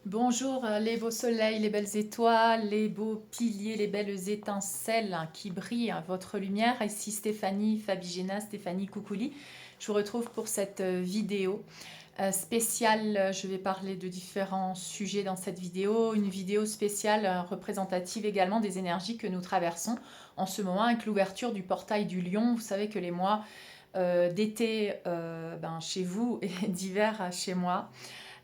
Bonjour les beaux soleils, les belles étoiles, les beaux piliers, les belles étincelles qui brillent, votre lumière. Ici Stéphanie Fabigena, Stéphanie Coucouli. Je vous retrouve pour cette vidéo spéciale. Je vais parler de différents sujets dans cette vidéo. Une vidéo spéciale représentative également des énergies que nous traversons en ce moment avec l'ouverture du portail du Lion. Vous savez que les mois d'été chez vous et d'hiver chez moi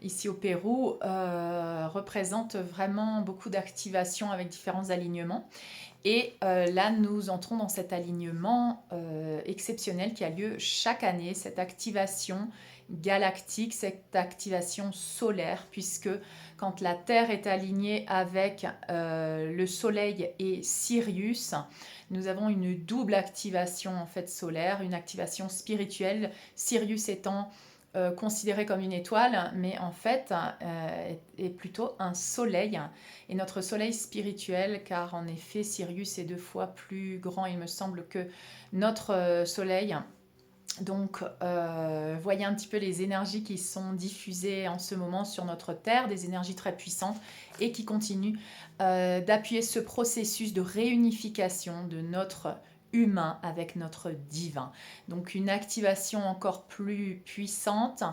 ici au Pérou, représente vraiment beaucoup d'activation avec différents alignements. Et là, nous entrons dans cet alignement exceptionnel qui a lieu chaque année, cette activation galactique, cette activation solaire, puisque quand la Terre est alignée avec le Soleil et Sirius, nous avons une double activation en fait solaire, une activation spirituelle, Sirius étant considéré comme une étoile, mais en fait est plutôt un soleil, et notre soleil spirituel, car en effet Sirius est 2 fois plus grand, il me semble, que notre soleil. Donc, voyez un petit peu les énergies qui sont diffusées en ce moment sur notre Terre, des énergies très puissantes et qui continuent d'appuyer ce processus de réunification de notre humain avec notre divin. Donc une activation encore plus puissante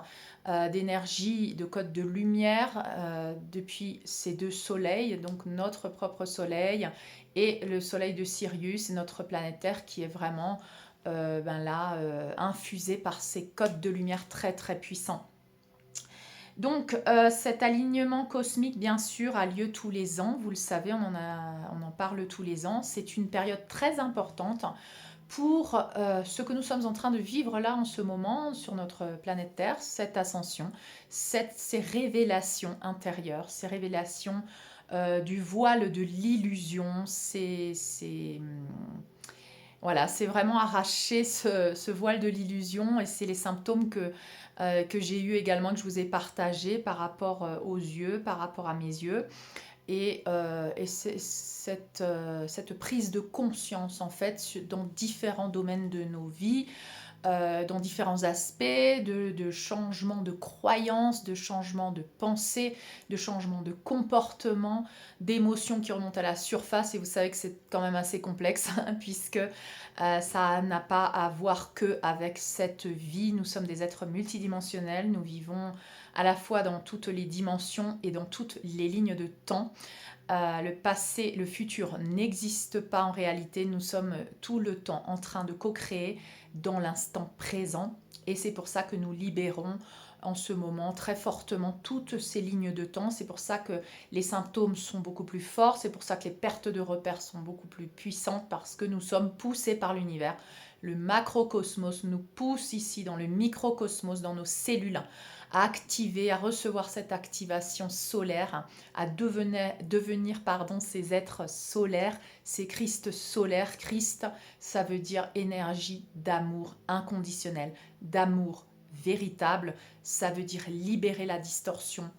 d'énergie, de code de lumière depuis ces 2 soleils, donc notre propre soleil et le soleil de Sirius, notre planète Terre qui est vraiment infusé par ces codes de lumière très très puissants. Donc cet alignement cosmique, bien sûr, a lieu tous les ans. Vous le savez, on en parle tous les ans. C'est une période très importante pour ce que nous sommes en train de vivre là en ce moment sur notre planète Terre, cette ascension, ces révélations intérieures, ces révélations du voile de l'illusion, voilà, c'est vraiment arracher ce voile de l'illusion, et c'est les symptômes que j'ai eu également, que je vous ai partagé par rapport aux yeux, par rapport à mes yeux. Et c'est cette prise de conscience en fait dans différents domaines de nos vies, dans différents aspects, de changement de croyance, de changement de pensée, de changement de comportement, d'émotions qui remontent à la surface. Et vous savez que c'est quand même assez complexe puisque ça n'a pas à voir que avec cette vie. Nous sommes des êtres multidimensionnels, nous vivons à la fois dans toutes les dimensions et dans toutes les lignes de temps. Le passé, le futur n'existe pas en réalité. Nous sommes tout le temps en train de co-créer dans l'instant présent. Et c'est pour ça que nous libérons en ce moment très fortement toutes ces lignes de temps. C'est pour ça que les symptômes sont beaucoup plus forts. C'est pour ça que les pertes de repères sont beaucoup plus puissantes, parce que nous sommes poussés par l'univers. Le macrocosmos nous pousse ici dans le microcosmos, dans nos cellules, à activer, à recevoir cette activation solaire, à devenir ces êtres solaires, ces Christ solaires. Christ, ça veut dire énergie d'amour inconditionnel, d'amour véritable. Ça veut dire libérer la distorsion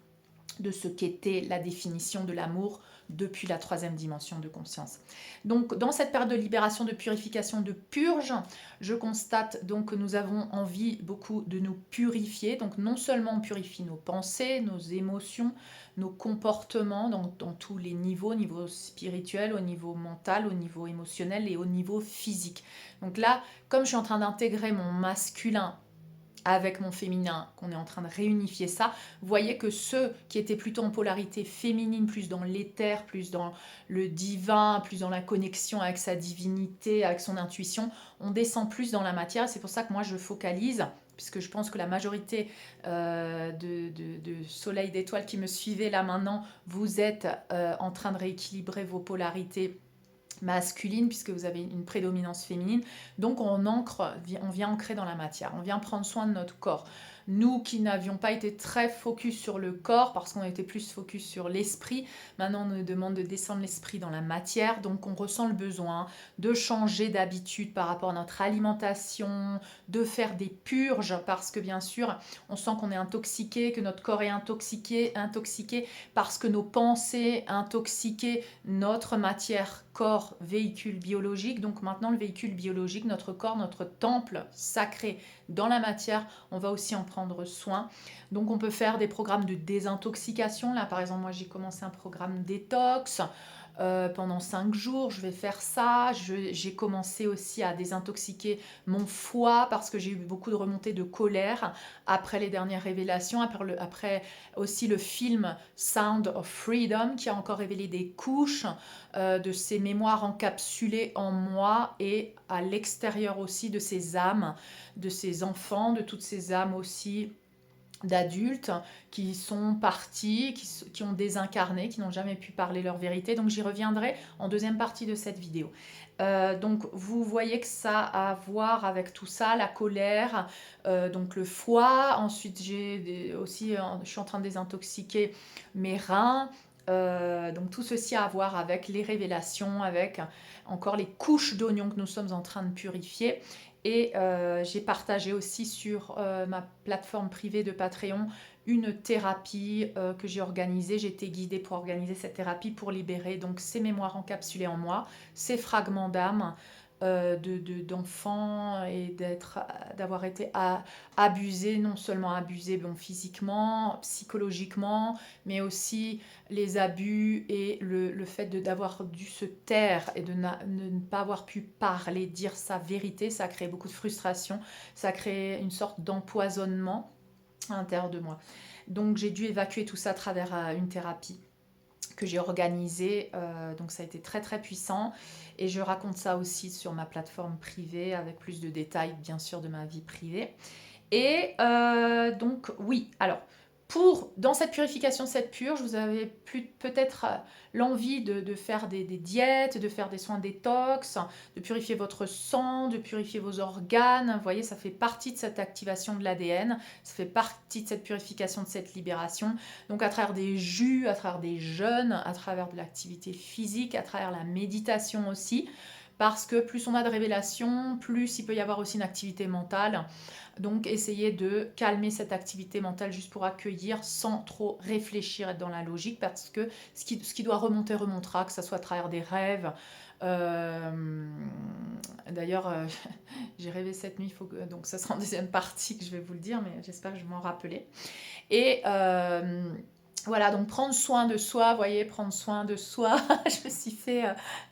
de ce qu'était la définition de l'amour depuis la 3e dimension de conscience. Donc dans cette période de libération, de purification, de purge, je constate donc que nous avons envie beaucoup de nous purifier. Donc non seulement on purifie nos pensées, nos émotions, nos comportements dans tous les niveaux, au niveau spirituel, au niveau mental, au niveau émotionnel et au niveau physique. Donc là, comme je suis en train d'intégrer mon masculin avec mon féminin, qu'on est en train de réunifier ça, vous voyez que ceux qui étaient plutôt en polarité féminine, plus dans l'éther, plus dans le divin, plus dans la connexion avec sa divinité, avec son intuition, on descend plus dans la matière. C'est pour ça que moi je focalise, puisque je pense que la majorité de soleil d'étoiles qui me suivez là maintenant, vous êtes en train de rééquilibrer vos polarités masculine, puisque vous avez une prédominance féminine. Donc on vient ancrer dans la matière, on vient prendre soin de notre corps. Nous qui n'avions pas été très focus sur le corps, parce qu'on était plus focus sur l'esprit, maintenant on nous demande de descendre l'esprit dans la matière. Donc on ressent le besoin de changer d'habitude par rapport à notre alimentation, de faire des purges, parce que bien sûr on sent qu'on est intoxiqué, que notre corps est intoxiqué parce que nos pensées intoxiquées, notre matière corps véhicule biologique. Donc maintenant, le véhicule biologique, notre corps, notre temple sacré dans la matière, on va aussi en prendre soin. Donc on peut faire des programmes de désintoxication. Là, par exemple, moi, j'ai commencé un programme détox. Pendant 5 jours, je vais faire ça. J'ai commencé aussi à désintoxiquer mon foie parce que j'ai eu beaucoup de remontées de colère après les dernières révélations, après aussi le film Sound of Freedom qui a encore révélé des couches de ces mémoires encapsulées en moi et à l'extérieur aussi de ces âmes, de ces enfants, de toutes ces âmes aussi d'adultes qui sont partis, qui ont désincarné, qui n'ont jamais pu parler leur vérité. Donc j'y reviendrai en deuxième partie de cette vidéo. Donc vous voyez que ça a à voir avec tout ça, la colère, donc le foie. Ensuite aussi, je suis en train de désintoxiquer mes reins. Donc tout ceci a à voir avec les révélations, avec encore les couches d'oignons que nous sommes en train de purifier. Et j'ai partagé aussi sur ma plateforme privée de Patreon une thérapie que j'ai organisée. J'ai été guidée pour organiser cette thérapie pour libérer donc ces mémoires encapsulées en moi, ces fragments d'âme d'enfants et d'avoir été abusé, non seulement abusé bon, physiquement, psychologiquement, mais aussi les abus et le fait d'avoir dû se taire et de ne pas avoir pu parler, dire sa vérité, ça a créé beaucoup de frustration, ça a créé une sorte d'empoisonnement à l'intérieur de moi. Donc j'ai dû évacuer tout ça à travers une thérapie que j'ai organisée, donc ça a été très très puissant et je raconte ça aussi sur ma plateforme privée avec plus de détails bien sûr de ma vie privée. Et donc oui, alors dans cette purification, cette purge, vous avez peut-être l'envie de faire des diètes, de faire des soins détox, de purifier votre sang, de purifier vos organes. Vous voyez, ça fait partie de cette activation de l'ADN, ça fait partie de cette purification, de cette libération. Donc à travers des jus, à travers des jeûnes, à travers de l'activité physique, à travers la méditation aussi. Parce que plus on a de révélations, plus il peut y avoir aussi une activité mentale. Donc essayez de calmer cette activité mentale juste pour accueillir sans trop réfléchir, être dans la logique, parce que ce qui doit remonter remontera, que ce soit à travers des rêves. D'ailleurs, j'ai rêvé cette nuit, donc ça sera en deuxième partie que je vais vous le dire, mais j'espère que je vais m'en rappeler. Et voilà, donc prendre soin de soi, vous voyez, prendre soin de soi. Je me suis fait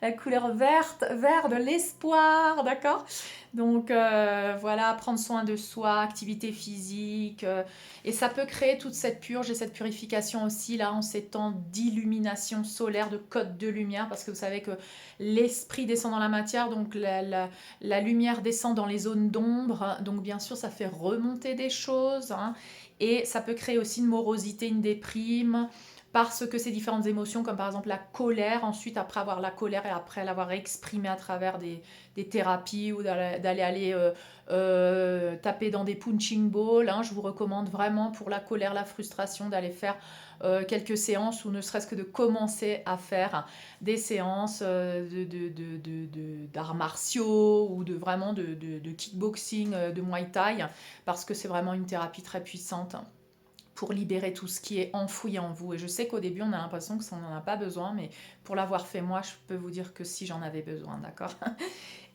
la couleur vert de l'espoir, d'accord? Donc voilà, prendre soin de soi, activité physique. Et ça peut créer toute cette purge et cette purification aussi, là, en ces temps d'illumination solaire, de code de lumière, parce que vous savez que l'esprit descend dans la matière, donc la lumière descend dans les zones d'ombre. Donc bien sûr, ça fait remonter des choses, hein. Et ça peut créer aussi une morosité, une déprime, parce que ces différentes émotions, comme par exemple la colère, ensuite après avoir la colère et après l'avoir exprimée à travers des thérapies ou d'aller taper dans des punching balls, hein, je vous recommande vraiment pour la colère, la frustration, d'aller faire quelques séances ou ne serait-ce que de commencer à faire des séances d'arts martiaux ou vraiment de kickboxing, de muay thai, parce que c'est vraiment une thérapie très puissante pour libérer tout ce qui est enfoui en vous. Et je sais qu'au début, on a l'impression que ça n'en a pas besoin, mais pour l'avoir fait moi, je peux vous dire que si j'en avais besoin, d'accord?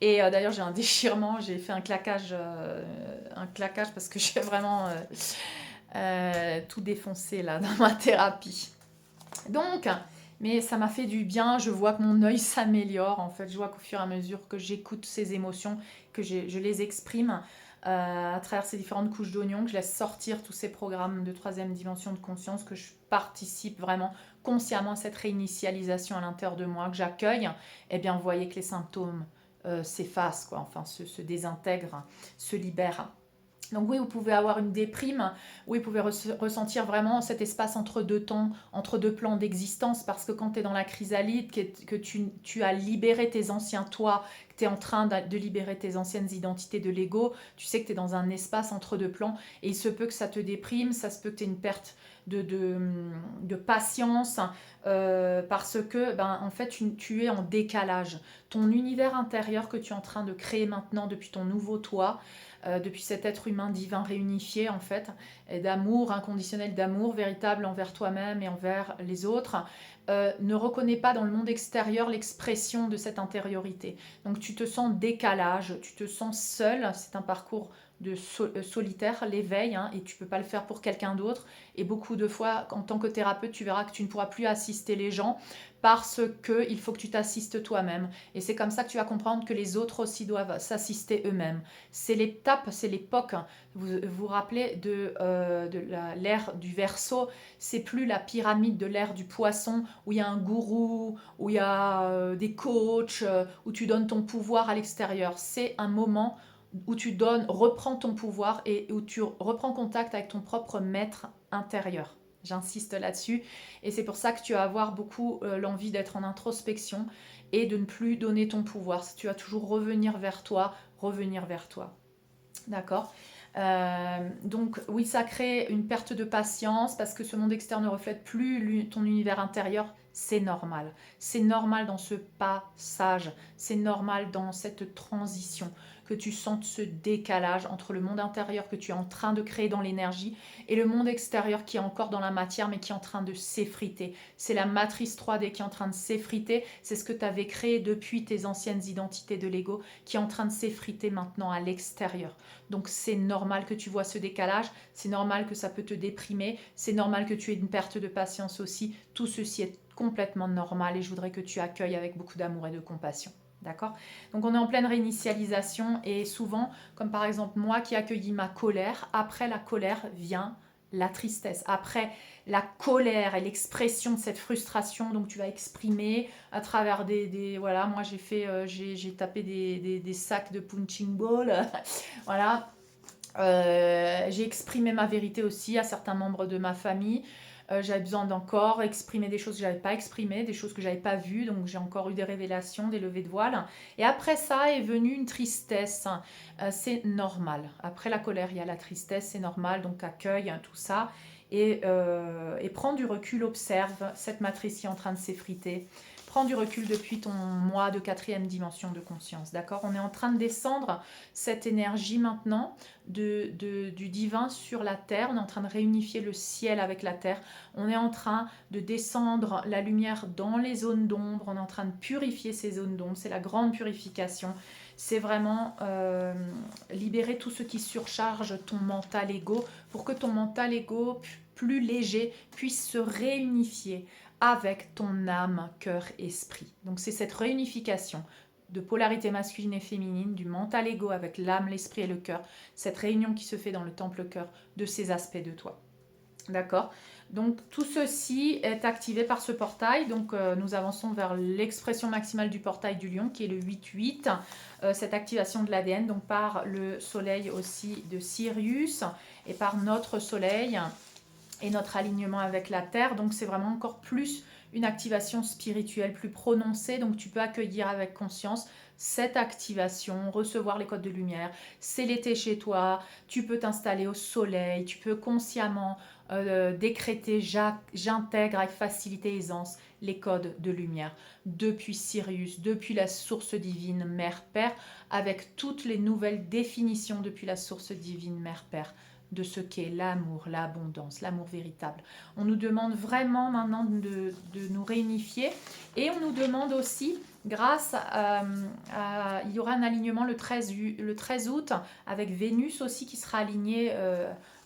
Et d'ailleurs, j'ai un déchirement, j'ai fait un claquage parce que j'ai vraiment tout défoncé là dans ma thérapie. Donc, mais ça m'a fait du bien, je vois que mon œil s'améliore, en fait, je vois qu'au fur et à mesure que j'écoute ces émotions, que je les exprime, à travers ces différentes couches d'oignons, que je laisse sortir tous ces programmes de troisième dimension de conscience, que je participe vraiment consciemment à cette réinitialisation à l'intérieur de moi, que j'accueille, eh bien vous voyez que les symptômes s'effacent, quoi, enfin se désintègrent, se libèrent. Donc oui, vous pouvez avoir une déprime, oui, vous pouvez ressentir vraiment cet espace entre deux temps, entre deux plans d'existence, parce que quand tu es dans la chrysalide, que tu as libéré tes anciens toi, que tu es en train de libérer tes anciennes identités de l'ego, tu sais que tu es dans un espace entre deux plans, et il se peut que ça te déprime, ça se peut que tu aies une perte de patience, parce que en fait tu es en décalage. Ton univers intérieur que tu es en train de créer maintenant depuis ton nouveau toi, depuis cet être humain divin réunifié en fait, et d'amour inconditionnel, d'amour véritable envers toi-même et envers les autres, ne reconnais pas dans le monde extérieur l'expression de cette intériorité. Donc tu te sens décalage, tu te sens seul, c'est un parcours de solitaire, l'éveil, hein, et tu ne peux pas le faire pour quelqu'un d'autre. Et beaucoup de fois, en tant que thérapeute, tu verras que tu ne pourras plus assister les gens parce qu'il faut que tu t'assistes toi-même. Et c'est comme ça que tu vas comprendre que les autres aussi doivent s'assister eux-mêmes. C'est l'étape, c'est l'époque. Vous vous rappelez de l'ère du Verseau, c'est plus la pyramide de l'ère du Poisson où il y a un gourou, où il y a des coachs, où tu donnes ton pouvoir à l'extérieur. C'est un moment où tu reprends ton pouvoir et où tu reprends contact avec ton propre maître intérieur. J'insiste là-dessus. Et c'est pour ça que tu vas avoir beaucoup l'envie d'être en introspection et de ne plus donner ton pouvoir. Tu vas toujours revenir vers toi, revenir vers toi. D'accord. Donc oui, ça crée une perte de patience parce que ce monde externe ne reflète plus ton univers intérieur. C'est normal. C'est normal dans ce passage. C'est normal dans cette transition que tu sentes ce décalage entre le monde intérieur que tu es en train de créer dans l'énergie et le monde extérieur qui est encore dans la matière mais qui est en train de s'effriter. C'est la matrice 3D qui est en train de s'effriter. C'est ce que tu avais créé depuis tes anciennes identités de l'ego qui est en train de s'effriter maintenant à l'extérieur. Donc c'est normal que tu vois ce décalage, c'est normal que ça peut te déprimer, c'est normal que tu aies une perte de patience aussi. Tout ceci est complètement normal et je voudrais que tu accueilles avec beaucoup d'amour et de compassion. D'accord? Donc on est en pleine réinitialisation et souvent, comme par exemple moi qui accueillis ma colère, après la colère vient la tristesse. Après la colère et l'expression de cette frustration, donc tu vas exprimer à travers voilà, moi j'ai tapé des sacs de punching ball, voilà. J'ai exprimé ma vérité aussi à certains membres de ma famille. J'avais besoin d'encore exprimer des choses que je n'avais pas exprimées, des choses que je n'avais pas vues, donc j'ai encore eu des révélations, des levées de voile. Et après ça est venue une tristesse. C'est normal. Après la colère, il y a la tristesse, c'est normal, donc accueille tout ça. Et prends du recul, observe cette matrice qui est en train de s'effriter. Prends du recul depuis ton moi de quatrième dimension de conscience, d'accord? On est en train de descendre cette énergie maintenant du divin sur la terre. On est en train de réunifier le ciel avec la terre. On est en train de descendre la lumière dans les zones d'ombre. On est en train de purifier ces zones d'ombre. C'est la grande purification. C'est vraiment libérer tout ce qui surcharge ton mental ego pour que ton mental ego plus léger puisse se réunifier avec ton âme, cœur, esprit. Donc c'est cette réunification de polarité masculine et féminine, du mental ego avec l'âme, l'esprit et le cœur, cette réunion qui se fait dans le temple cœur de ces aspects de toi. D'accord? Donc tout ceci est activé par ce portail. Donc nous avançons vers l'expression maximale du portail du lion qui est le 8-8. Cette activation de l'ADN, donc par le soleil aussi de Sirius et par notre soleil et notre alignement avec la Terre. Donc c'est vraiment encore plus une activation spirituelle plus prononcée. Donc tu peux accueillir avec conscience cette activation, recevoir les codes de lumière. C'est l'été chez toi, tu peux t'installer au soleil, tu peux consciemment décréter j'intègre avec facilité et aisance les codes de lumière depuis Sirius, depuis la source divine Mère-Père, avec toutes les nouvelles définitions depuis la source divine Mère-Père de ce qu'est l'amour, l'abondance, l'amour véritable. On nous demande vraiment maintenant de nous réunifier et on nous demande aussi, grâce il y aura un alignement le 13 août avec Vénus aussi qui sera alignée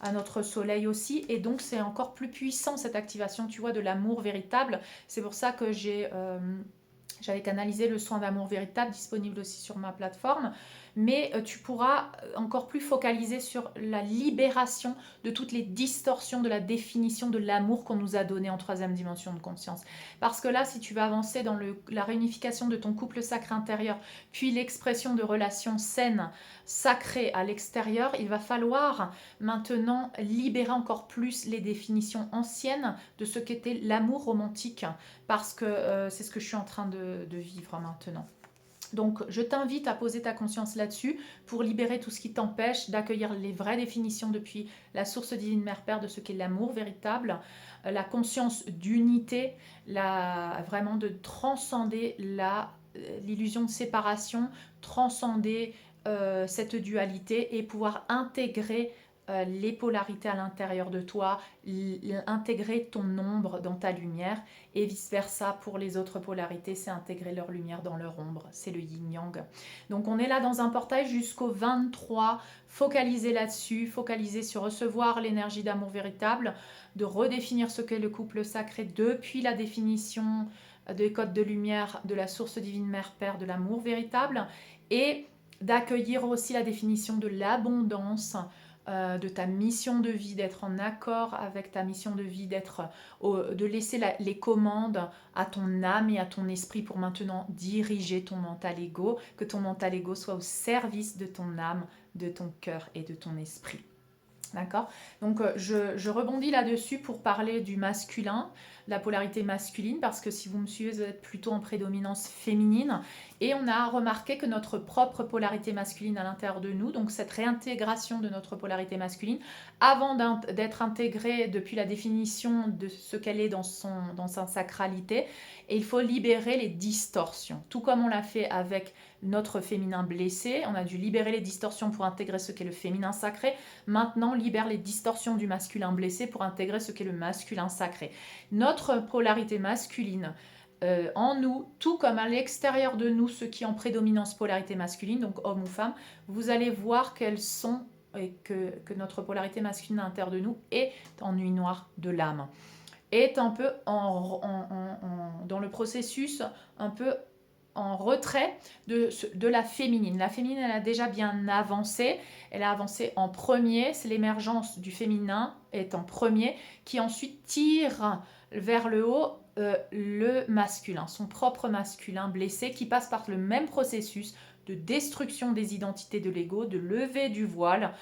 à notre soleil aussi et donc c'est encore plus puissant cette activation, tu vois, de l'amour véritable. C'est pour ça que j'avais canalisé le soin d'amour véritable disponible aussi sur ma plateforme, mais tu pourras encore plus focaliser sur la libération de toutes les distorsions de la définition de l'amour qu'on nous a donné en troisième dimension de conscience. Parce que là, si tu vas avancer dans la réunification de ton couple sacré intérieur, puis l'expression de relations saines, sacrées à l'extérieur, il va falloir maintenant libérer encore plus les définitions anciennes de ce qu'était l'amour romantique, parce que c'est ce que je suis en train de vivre maintenant. Donc, je t'invite à poser ta conscience là-dessus pour libérer tout ce qui t'empêche d'accueillir les vraies définitions depuis la source divine Mère-Père de ce qu'est l'amour véritable, la conscience d'unité, vraiment de transcender l'illusion de séparation, transcender cette dualité et pouvoir intégrer les polarités à l'intérieur de toi, intégrer ton ombre dans ta lumière et vice-versa pour les autres polarités, c'est intégrer leur lumière dans leur ombre, c'est le yin-yang. Donc on est là dans un portail jusqu'au 23, focalisé là-dessus, focalisé sur recevoir l'énergie d'amour véritable, de redéfinir ce qu'est le couple sacré depuis la définition des codes de lumière de la source divine mère-père de l'amour véritable et d'accueillir aussi la définition de l'abondance, de ta mission de vie, d'être en accord avec ta mission de vie, de laisser les commandes à ton âme et à ton esprit pour maintenant diriger ton mental ego, que ton mental ego soit au service de ton âme, de ton cœur et de ton esprit. D'accord? Donc je rebondis là-dessus pour parler du masculin, la polarité masculine, parce que si vous me suivez, vous êtes plutôt en prédominance féminine. Et on a remarqué que notre propre polarité masculine à l'intérieur de nous, donc cette réintégration de notre polarité masculine, avant d'être intégrée depuis la définition de ce qu'elle est dans sa sacralité, et il faut libérer les distorsions. Tout comme on l'a fait avec notre féminin blessé, on a dû libérer les distorsions pour intégrer ce qu'est le féminin sacré. Maintenant, libère les distorsions du masculin blessé pour intégrer ce qu'est le masculin sacré. Notre polarité masculine en nous, tout comme à l'extérieur de nous, ceux qui ont prédominance polarité masculine, donc homme ou femme, vous allez voir qu'elles sont et que notre polarité masculine à l'intérieur de nous est en nuit noire de l'âme, est un peu dans le processus un peu en retrait de la féminine. La féminine, elle a déjà bien avancé. Elle a avancé en premier. C'est l'émergence du féminin est en premier, qui ensuite tire vers le haut le masculin, son propre masculin blessé, qui passe par le même processus de destruction des identités de l'ego, de lever du voile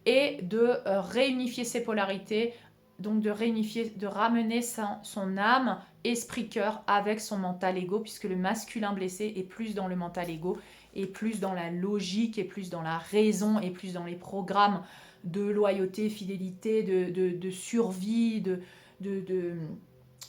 et de réunifier ses polarités, donc de réunifier, de ramener son âme, esprit, cœur avec son mental ego, puisque le masculin blessé est plus dans le mental ego, et plus dans la logique, et plus dans la raison, et plus dans les programmes de loyauté, fidélité, de survie,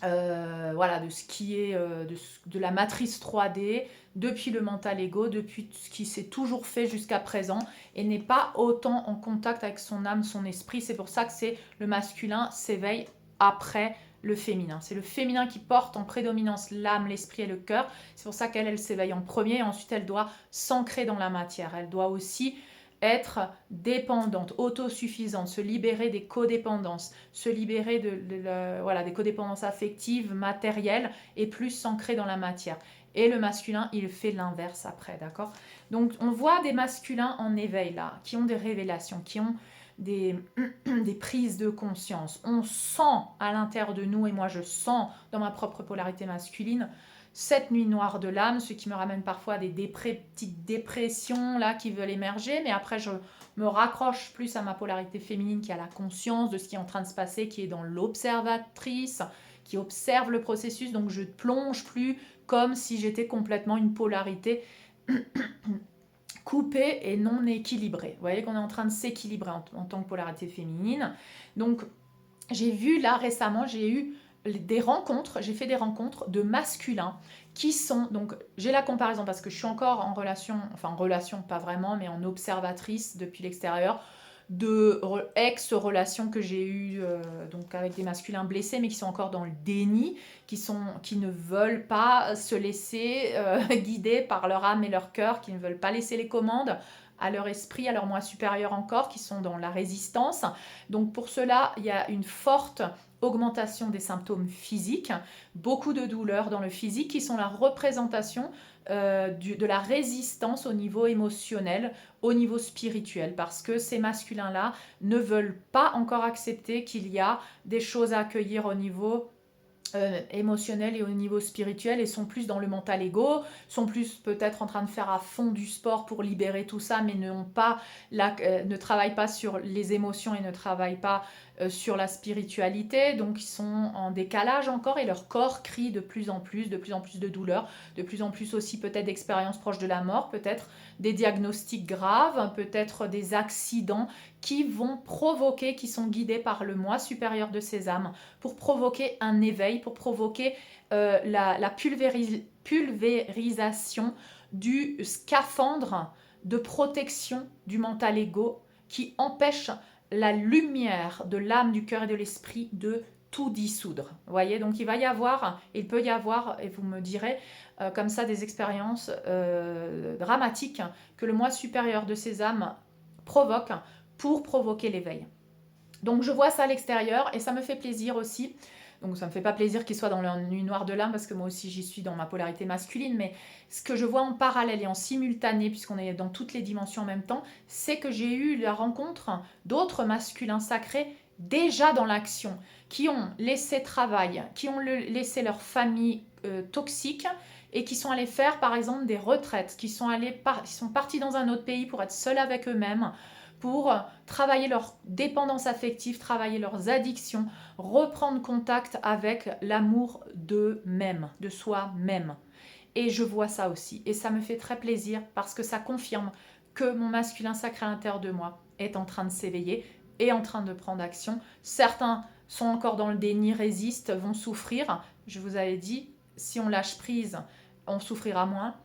voilà, de ce qui est de la matrice 3D, depuis le mental ego, depuis ce qui s'est toujours fait jusqu'à présent, et n'est pas autant en contact avec son âme, son esprit. C'est pour ça que c'est le masculin s'éveille après le féminin. C'est le féminin qui porte en prédominance l'âme, l'esprit et le cœur. C'est pour ça qu'elle s'éveille en premier, et ensuite elle doit s'ancrer dans la matière. Elle doit aussi être dépendante, autosuffisante, se libérer des codépendances, se libérer voilà, des codépendances affectives, matérielles, et plus s'ancrer dans la matière. Et le masculin, il fait l'inverse après, d'accord? Donc on voit des masculins en éveil là, qui ont des révélations, qui ont des prises de conscience. On sent à l'intérieur de nous, et moi je sens dans ma propre polarité masculine, cette nuit noire de l'âme, ce qui me ramène parfois à des petites dépressions là qui veulent émerger, mais après je me raccroche plus à ma polarité féminine qui a la conscience de ce qui est en train de se passer, qui est dans l'observatrice, qui observe le processus, donc je ne plonge plus comme si j'étais complètement une polarité coupée et non équilibrée. Vous voyez qu'on est en train de s'équilibrer en tant que polarité féminine. Donc j'ai vu là récemment, j'ai fait des rencontres de masculins qui sont, donc j'ai la comparaison parce que je suis encore en relation pas vraiment, mais en observatrice depuis l'extérieur, de ex-relations que j'ai eues donc avec des masculins blessés, mais qui sont encore dans le déni, qui ne veulent pas se laisser guider par leur âme et leur cœur, qui ne veulent pas laisser les commandes à leur esprit, à leur moi supérieur encore, qui sont dans la résistance. Donc pour cela, il y a une forte augmentation des symptômes physiques, beaucoup de douleurs dans le physique qui sont la représentation de la résistance au niveau émotionnel, au niveau spirituel, parce que ces masculins-là ne veulent pas encore accepter qu'il y a des choses à accueillir au niveau émotionnel et au niveau spirituel, et sont plus dans le mental ego, sont plus peut-être en train de faire à fond du sport pour libérer tout ça, mais ne travaillent pas sur les émotions et ne travaillent pas sur la spiritualité, donc ils sont en décalage encore, et leur corps crie de plus en plus de douleurs, de plus en plus aussi peut-être d'expériences proches de la mort, peut-être des diagnostics graves, peut-être des accidents qui vont provoquer, qui sont guidés par le moi supérieur de ces âmes, pour provoquer un éveil, pour provoquer la pulvérisation du scaphandre de protection du mental égo qui empêche la lumière de l'âme, du cœur et de l'esprit de tout dissoudre. Vous voyez, donc il peut y avoir, et vous me direz, comme ça des expériences dramatiques que le moi supérieur de ces âmes provoque pour provoquer l'éveil. Donc je vois ça à l'extérieur et ça me fait plaisir aussi. Donc ça me fait pas plaisir qu'il soit dans la nuit noire de l'âme parce que moi aussi j'y suis dans ma polarité masculine, mais ce que je vois en parallèle et en simultané, puisqu'on est dans toutes les dimensions en même temps, c'est que j'ai eu la rencontre d'autres masculins sacrés déjà dans l'action, qui ont laissé travail, qui ont laissé leur famille toxique et qui sont allés faire par exemple des retraites, qui sont partis dans un autre pays pour être seuls avec eux-mêmes, pour travailler leur dépendance affective, travailler leurs addictions, reprendre contact avec l'amour d'eux-mêmes, de soi-même. Et je vois ça aussi. Et ça me fait très plaisir parce que ça confirme que mon masculin sacré à l'intérieur de moi est en train de s'éveiller et en train de prendre action. Certains sont encore dans le déni, résistent, vont souffrir. Je vous avais dit, si on lâche prise, on souffrira moins.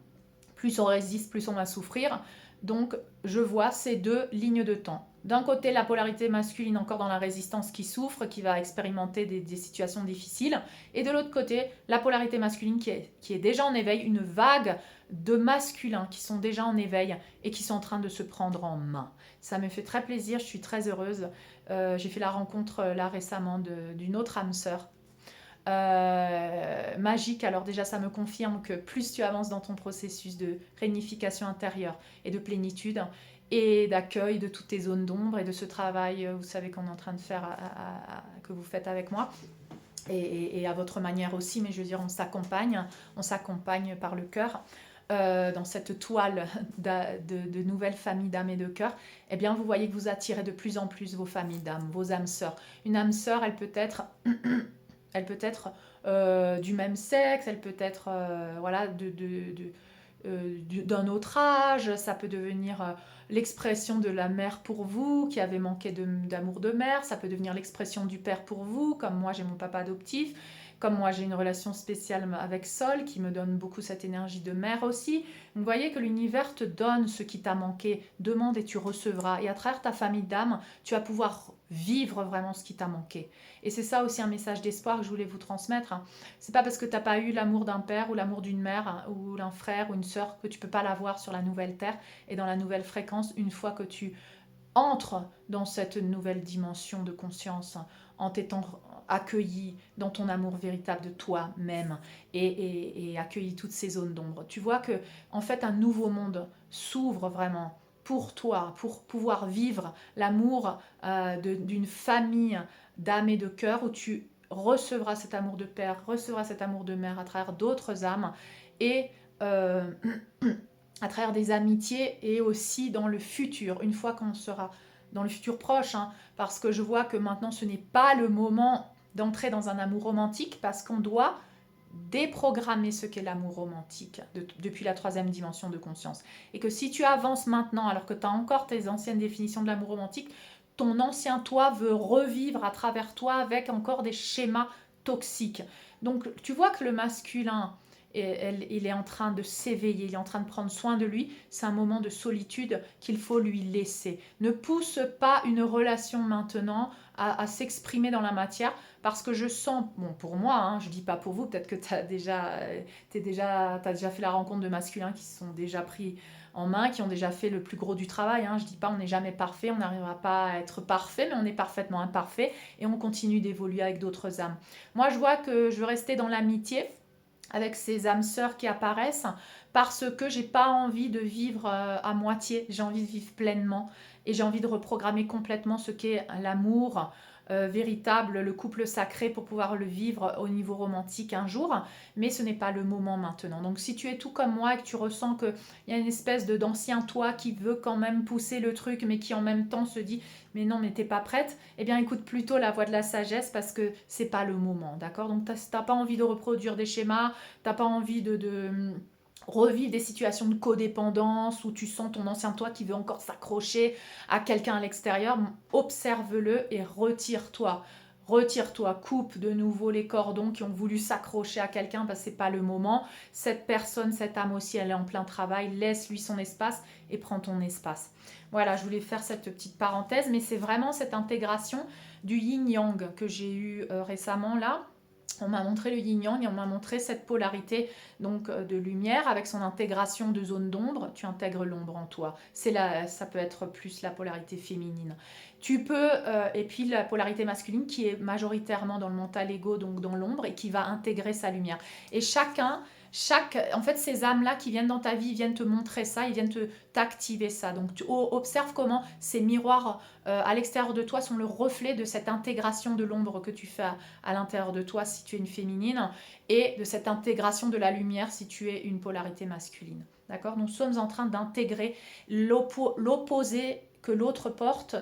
Plus on résiste, plus on va souffrir. Donc, je vois ces deux lignes de temps. D'un côté, la polarité masculine encore dans la résistance qui souffre, qui va expérimenter des situations difficiles. Et de l'autre côté, la polarité masculine qui est déjà en éveil, une vague de masculins qui sont déjà en éveil et qui sont en train de se prendre en main. Ça me fait très plaisir, je suis très heureuse. J'ai fait la rencontre là récemment d'une autre âme sœur. Magique. Alors déjà ça me confirme que plus tu avances dans ton processus de réunification intérieure et de plénitude et d'accueil de toutes tes zones d'ombre et de ce travail, vous savez qu'on est en train de faire, que vous faites avec moi et à votre manière aussi, mais je veux dire on s'accompagne par le cœur. Dans cette toile de nouvelles familles d'âmes et de cœur, eh bien vous voyez que vous attirez de plus en plus vos familles d'âmes, vos âmes sœurs. Une âme sœur, elle peut être du même sexe, elle peut être voilà, d'un autre âge, ça peut devenir l'expression de la mère pour vous qui avait manqué d'amour de mère, ça peut devenir l'expression du père pour vous, comme moi j'ai mon papa adoptif, comme moi j'ai une relation spéciale avec Sol qui me donne beaucoup cette énergie de mère aussi. Vous voyez que l'univers te donne ce qui t'a manqué, demande et tu recevras. Et à travers ta famille d'âmes, tu vas pouvoir vivre vraiment ce qui t'a manqué. Et c'est ça aussi un message d'espoir que je voulais vous transmettre. C'est pas parce que tu n'as pas eu l'amour d'un père ou l'amour d'une mère ou d'un frère ou une sœur que tu peux pas l'avoir sur la nouvelle terre et dans la nouvelle fréquence une fois que tu entres dans cette nouvelle dimension de conscience en t'étant accueilli dans ton amour véritable de toi-même et accueilli toutes ces zones d'ombre. Tu vois que en fait un nouveau monde s'ouvre vraiment pour toi, pour pouvoir vivre l'amour d'une famille d'âme et de cœur où tu recevras cet amour de père, recevras cet amour de mère à travers d'autres âmes et à travers des amitiés et aussi dans le futur, une fois qu'on sera dans le futur proche, hein, parce que je vois que maintenant ce n'est pas le moment d'entrer dans un amour romantique parce qu'on doit déprogrammer ce qu'est l'amour romantique depuis la troisième dimension de conscience. Et que si tu avances maintenant alors que tu as encore tes anciennes définitions de l'amour romantique, ton ancien toi veut revivre à travers toi avec encore des schémas toxiques. Donc tu vois que le masculin, il est en train de s'éveiller, il est en train de prendre soin de lui. C'est un moment de solitude qu'il faut lui laisser. Ne pousse pas une relation maintenant à s'exprimer dans la matière parce que je sens, bon pour moi, hein, je dis pas pour vous, peut-être que tu as déjà fait la rencontre de masculins qui se sont déjà pris en main, qui ont déjà fait le plus gros du travail. Hein. Je dis pas on n'est jamais parfait, on n'arrivera pas à être parfait, mais on est parfaitement imparfait et on continue d'évoluer avec d'autres âmes. Moi je vois que je veux rester dans l'amitié avec ces âmes sœurs qui apparaissent parce que j'ai pas envie de vivre à moitié, j'ai envie de vivre pleinement et j'ai envie de reprogrammer complètement ce qu'est l'amour véritable, le couple sacré pour pouvoir le vivre au niveau romantique un jour, mais ce n'est pas le moment maintenant. Donc si tu es tout comme moi et que tu ressens qu'il y a une espèce d'ancien toi qui veut quand même pousser le truc mais qui en même temps se dit mais non mais t'es pas prête, eh bien écoute plutôt la voix de la sagesse parce que c'est pas le moment, d'accord? Donc t'as pas envie de reproduire des schémas, t'as pas envie de revivre des situations de codépendance où tu sens ton ancien toi qui veut encore s'accrocher à quelqu'un à l'extérieur, observe-le et retire-toi. retire-toi, coupe de nouveau les cordons qui ont voulu s'accrocher à quelqu'un parce que c'est pas le moment. Cette personne, cette âme aussi, elle est en plein travail, laisse-lui son espace et prends ton espace. Voilà, je voulais faire cette petite parenthèse, mais c'est vraiment cette intégration du yin-yang que j'ai eu récemment là. On m'a montré le yin-yang et on m'a montré cette polarité donc de lumière avec son intégration de zone d'ombre. Tu intègres l'ombre en toi. Ça peut être plus la polarité féminine. Tu peux, et puis la polarité masculine qui est majoritairement dans le mental ego, donc dans l'ombre, et qui va intégrer sa lumière. Et en fait, ces âmes-là qui viennent dans ta vie, viennent te montrer ça, ils viennent t'activer ça. Donc, tu observes comment ces miroirs à l'extérieur de toi sont le reflet de cette intégration de l'ombre que tu fais à l'intérieur de toi si tu es une féminine et de cette intégration de la lumière si tu es une polarité masculine. D'accord? Nous sommes en train d'intégrer l'opposé que l'autre porte.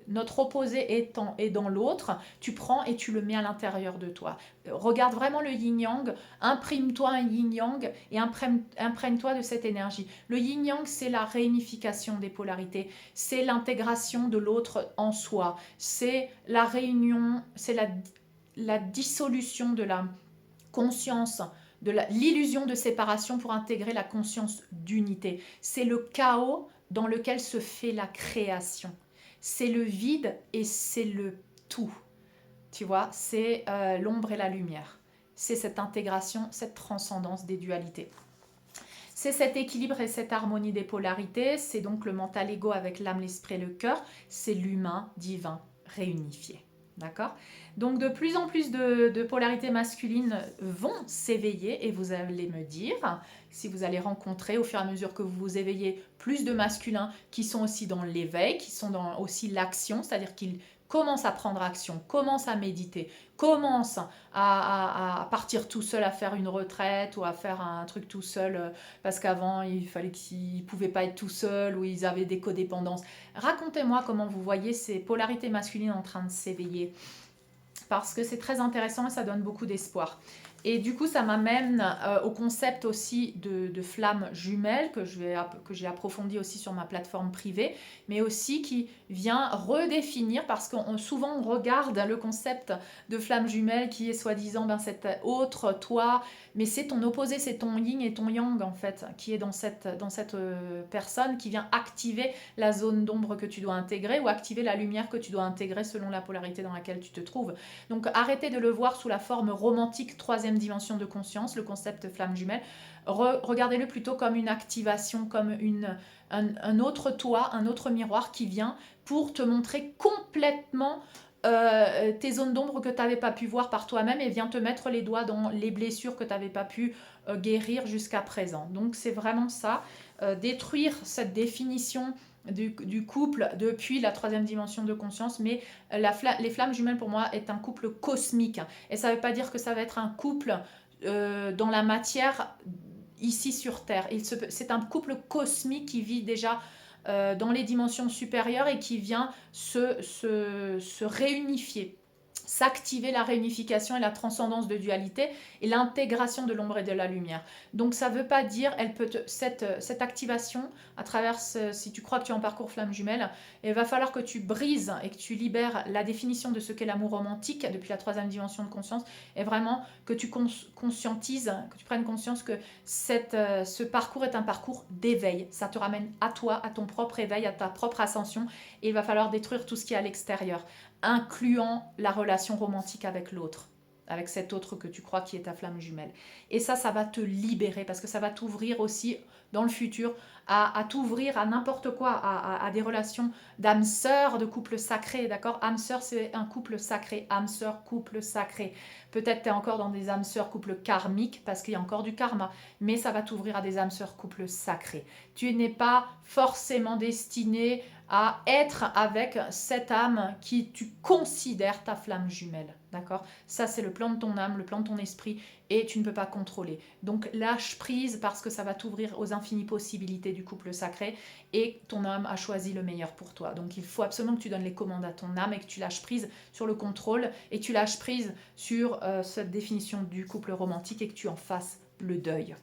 Notre opposé est dans l'autre, tu prends et tu le mets à l'intérieur de toi. Regarde vraiment le yin-yang, imprime-toi un yin-yang et imprègne-toi de cette énergie. Le yin-yang, c'est la réunification des polarités, c'est l'intégration de l'autre en soi, c'est la réunion, c'est la dissolution de la conscience, de l'illusion de séparation pour intégrer la conscience d'unité. C'est le chaos dans lequel se fait la création. C'est le vide et c'est le tout. Tu vois, c'est l'ombre et la lumière. C'est cette intégration, cette transcendance des dualités. C'est cet équilibre et cette harmonie des polarités. C'est donc le mental ego avec l'âme, l'esprit et le cœur. C'est l'humain divin réunifié. D'accord? Donc de plus en plus de polarités masculines vont s'éveiller et vous allez me dire si vous allez rencontrer au fur et à mesure que vous vous éveillez plus de masculins qui sont aussi dans l'éveil, qui sont dans aussi l'action, c'est-à-dire qu'ils commencent à prendre action, commencent à méditer, commencent à partir tout seul à faire une retraite ou à faire un truc tout seul parce qu'avant il fallait qu'ils ne pouvaient pas être tout seuls ou ils avaient des codépendances. Racontez-moi comment vous voyez ces polarités masculines en train de s'éveiller parce que c'est très intéressant et ça donne beaucoup d'espoir. Et du coup, ça m'amène au concept aussi de flammes jumelles que j'ai approfondi aussi sur ma plateforme privée, mais aussi qui vient redéfinir, parce que souvent on regarde le concept de flammes jumelles qui est soi-disant cet autre toi, mais c'est ton opposé, c'est ton yin et ton yang en fait, qui est dans cette personne qui vient activer la zone d'ombre que tu dois intégrer ou activer la lumière que tu dois intégrer selon la polarité dans laquelle tu te trouves. Donc arrêtez de le voir sous la forme romantique, troisième dimension de conscience, le concept flamme jumelle. Regardez-le plutôt comme une activation, comme un autre toi, un autre miroir qui vient pour te montrer complètement tes zones d'ombre que tu n'avais pas pu voir par toi-même et vient te mettre les doigts dans les blessures que tu n'avais pas pu guérir jusqu'à présent. Donc c'est vraiment ça, détruire cette définition du couple depuis la troisième dimension de conscience, mais les flammes jumelles pour moi est un couple cosmique. Et ça ne veut pas dire que ça va être un couple dans la matière ici sur Terre. C'est un couple cosmique qui vit déjà dans les dimensions supérieures et qui vient se réunifier, s'activer la réunification et la transcendance de dualité et l'intégration de l'ombre et de la lumière. Donc ça ne veut pas dire, cette activation, à travers, si tu crois que tu es en parcours flamme jumelle, il va falloir que tu brises et que tu libères la définition de ce qu'est l'amour romantique depuis la troisième dimension de conscience et vraiment que tu conscientises, que tu prennes conscience que ce parcours est un parcours d'éveil. Ça te ramène à toi, à ton propre éveil, à ta propre ascension et il va falloir détruire tout ce qui est à l'extérieur, incluant la relation romantique avec l'autre, avec cet autre que tu crois qui est ta flamme jumelle. Et ça va te libérer parce que ça va t'ouvrir aussi dans le futur à t'ouvrir à n'importe quoi, à des relations d'âme sœur, de couple sacré, d'accord? Âme sœur, c'est un couple sacré, âme sœur, couple sacré. Peut-être tu es encore dans des âmes sœurs, couple karmique, parce qu'il y a encore du karma, mais ça va t'ouvrir à des âmes sœurs, couple sacré. Tu n'es pas forcément destiné à être avec cette âme qui tu considères ta flamme jumelle, d'accord? Ça, c'est le plan de ton âme, le plan de ton esprit, et tu ne peux pas contrôler. Donc, lâche prise parce que ça va t'ouvrir aux infinies possibilités du couple sacré et ton âme a choisi le meilleur pour toi. Donc, il faut absolument que tu donnes les commandes à ton âme et que tu lâches prise sur le contrôle et tu lâches prise sur cette définition du couple romantique et que tu en fasses le deuil.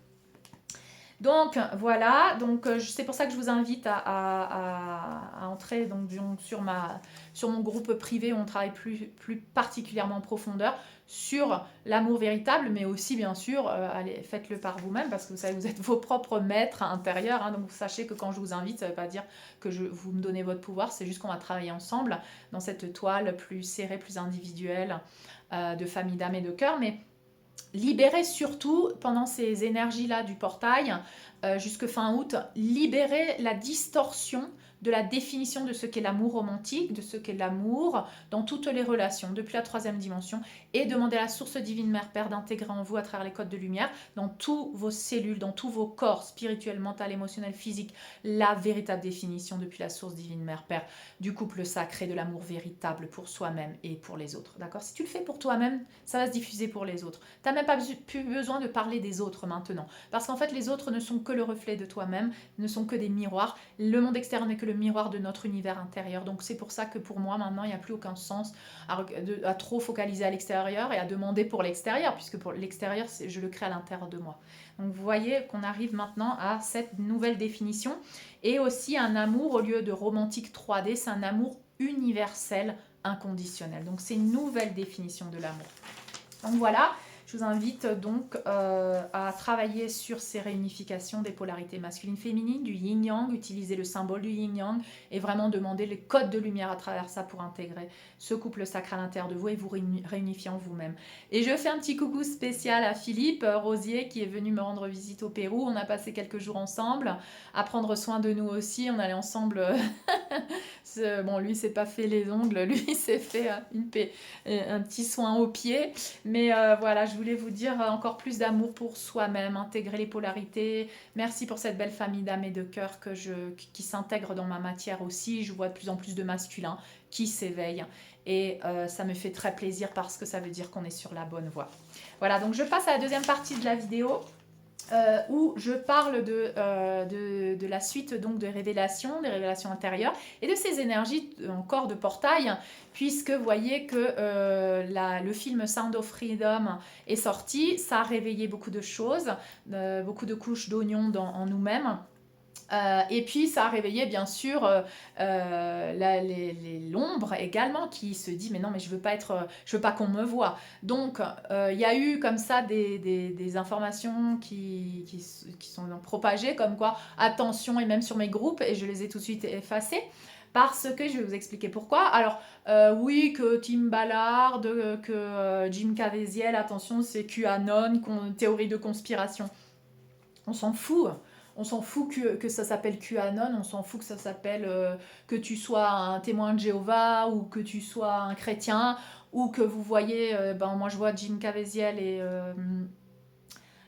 Donc voilà, donc c'est pour ça que je vous invite à entrer donc, sur mon groupe privé où on travaille plus particulièrement en profondeur sur l'amour véritable, mais aussi bien sûr, allez, faites-le par vous-même parce que vous savez, vous êtes vos propres maîtres intérieurs, hein, donc sachez que quand je vous invite, ça ne veut pas dire que vous me donnez votre pouvoir, c'est juste qu'on va travailler ensemble dans cette toile plus serrée, plus individuelle de famille d'âme et de cœur, mais libérez surtout pendant ces énergies-là du portail, jusque fin août, libérez la distorsion de la définition de ce qu'est l'amour romantique, de ce qu'est l'amour dans toutes les relations, depuis la 3e dimension, et demandez à la source divine Mère Père d'intégrer en vous à travers les codes de lumière, dans tous vos cellules, dans tous vos corps, spirituel, mental, émotionnel, physique, la véritable définition depuis la source divine Mère Père du couple sacré, de l'amour véritable pour soi-même et pour les autres. D'accord? Si tu le fais pour toi-même, ça va se diffuser pour les autres. Tu n'as même pas plus besoin de parler des autres maintenant. Parce qu'en fait, les autres ne sont que le reflet de toi-même, ne sont que des miroirs. Le monde extérieur n'est que le miroir de notre univers intérieur. Donc c'est pour ça que pour moi, maintenant, il n'y a plus aucun sens à trop focaliser à l'extérieur et à demander pour l'extérieur, puisque pour l'extérieur, je le crée à l'intérieur de moi. Donc vous voyez qu'on arrive maintenant à cette nouvelle définition. Et aussi un amour, au lieu de romantique 3D, c'est un amour universel, inconditionnel. Donc c'est une nouvelle définition de l'amour. Donc voilà, je vous invite donc à travailler sur ces réunifications des polarités masculines-féminines, du yin-yang, utiliser le symbole du yin-yang et vraiment demander les codes de lumière à travers ça pour intégrer ce couple sacré à l'intérieur de vous et vous réunifier en vous-même. Et je fais un petit coucou spécial à Philippe Rosier qui est venu me rendre visite au Pérou. On a passé quelques jours ensemble à prendre soin de nous aussi. On allait ensemble... bon, lui, s'est pas fait les ongles, lui, s'est fait un petit soin aux pieds. Mais voilà, je voulais vous dire encore plus d'amour pour soi-même, intégrer les polarités. Merci pour cette belle famille d'âme et de cœur qui s'intègre dans ma matière aussi. Je vois de plus en plus de masculins qui s'éveillent. Et ça me fait très plaisir parce que ça veut dire qu'on est sur la bonne voie. Voilà, donc je passe à la deuxième partie de la vidéo. Où je parle de la suite donc des révélations intérieures et de ces énergies encore de portail, puisque vous voyez que le film Sound of Freedom est sorti, ça a réveillé beaucoup de choses, beaucoup de couches d'oignons en nous-mêmes. Et puis ça a réveillé bien sûr l'ombre également qui se dit mais non mais je veux pas qu'on me voit. Donc il y a eu comme ça des informations qui sont propagées comme quoi attention, et même sur mes groupes, et je les ai tout de suite effacées. Parce que je vais vous expliquer pourquoi. Alors, oui, que Tim Ballard, que Jim Caviezel, attention, c'est QAnon, théorie de conspiration. On s'en fout. On s'en fout que ça s'appelle QAnon, on s'en fout que ça s'appelle que tu sois un témoin de Jéhovah ou que tu sois un chrétien ou que vous voyez, moi je vois Jim Caviezel et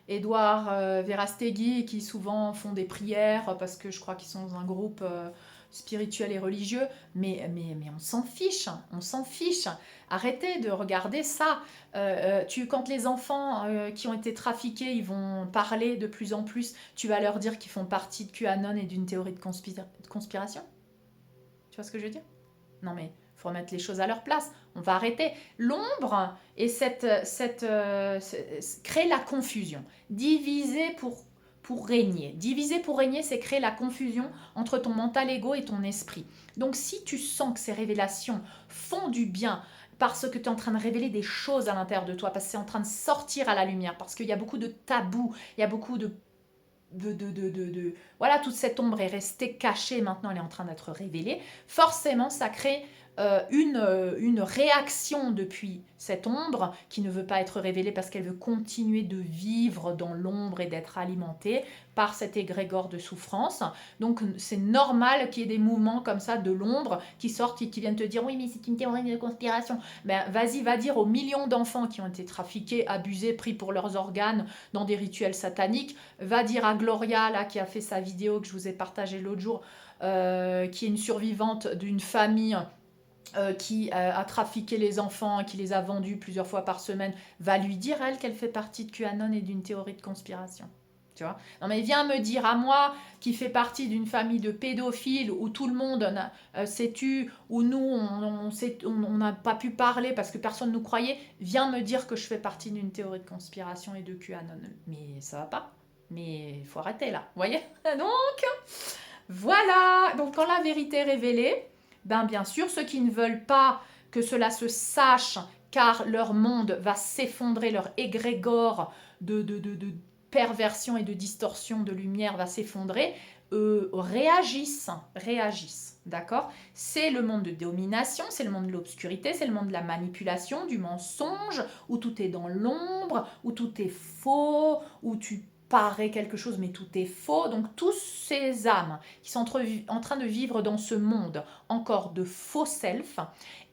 Edouard Verastegui qui souvent font des prières parce que je crois qu'ils sont dans un groupe spirituel et religieux, mais on s'en fiche, on s'en fiche. Arrêtez de regarder ça. Quand les enfants qui ont été trafiqués, ils vont parler de plus en plus, tu vas leur dire qu'ils font partie de QAnon et d'une théorie de conspiration. Tu vois ce que je veux dire? Non mais il faut remettre les choses à leur place. On va arrêter. L'ombre et créer la confusion. Diviser pour régner. Diviser pour régner, c'est créer la confusion entre ton mental ego et ton esprit. Donc si tu sens que ces révélations font du bien, parce que tu es en train de révéler des choses à l'intérieur de toi, parce que c'est en train de sortir à la lumière, parce qu'il y a beaucoup de tabous, il y a beaucoup de voilà, toute cette ombre est restée cachée, maintenant elle est en train d'être révélée, forcément ça crée une réaction depuis cette ombre qui ne veut pas être révélée parce qu'elle veut continuer de vivre dans l'ombre et d'être alimentée par cet égrégore de souffrance. Donc c'est normal qu'il y ait des mouvements comme ça de l'ombre qui sortent et qui viennent te dire oui mais c'est une théorie de conspiration. Ben vas-y, va dire aux millions d'enfants qui ont été trafiqués, abusés, pris pour leurs organes dans des rituels sataniques, va dire à Gloria là qui a fait sa vidéo que je vous ai partagée l'autre jour, qui est une survivante d'une famille qui a trafiqué les enfants, qui les a vendus plusieurs fois par semaine, va lui dire, elle, qu'elle fait partie de QAnon et d'une théorie de conspiration. Tu vois? Non mais viens me dire à moi, qui fait partie d'une famille de pédophiles, où tout le monde s'est tu, où nous, on n'a pas pu parler parce que personne ne nous croyait, viens me dire que je fais partie d'une théorie de conspiration et de QAnon. Mais ça va pas. Mais il faut arrêter là, vous voyez? Donc, voilà. Donc, quand la vérité est révélée, ben, bien sûr, ceux qui ne veulent pas que cela se sache, car leur monde va s'effondrer, leur égrégore de perversion et de distorsion de lumière va s'effondrer, réagissent, d'accord? C'est le monde de domination, c'est le monde de l'obscurité, c'est le monde de la manipulation, du mensonge, où tout est dans l'ombre, où tout est faux, où tu parais quelque chose mais tout est faux. Donc tous ces âmes qui sont en train de vivre dans ce monde encore de faux self,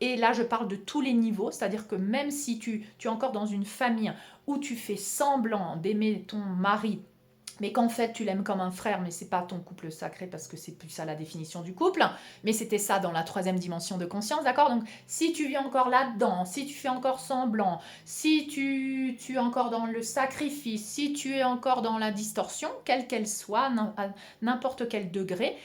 et là je parle de tous les niveaux, c'est-à-dire que même si tu es encore dans une famille où tu fais semblant d'aimer ton mari, mais qu'en fait tu l'aimes comme un frère, mais c'est pas ton couple sacré parce que c'est plus ça la définition du couple, mais c'était ça dans la troisième dimension de conscience, d'accord? Donc si tu vis encore là-dedans, si tu fais encore semblant, si tu es encore dans le sacrifice, si tu es encore dans la distorsion, quelle qu'elle soit, à n'importe quel degré,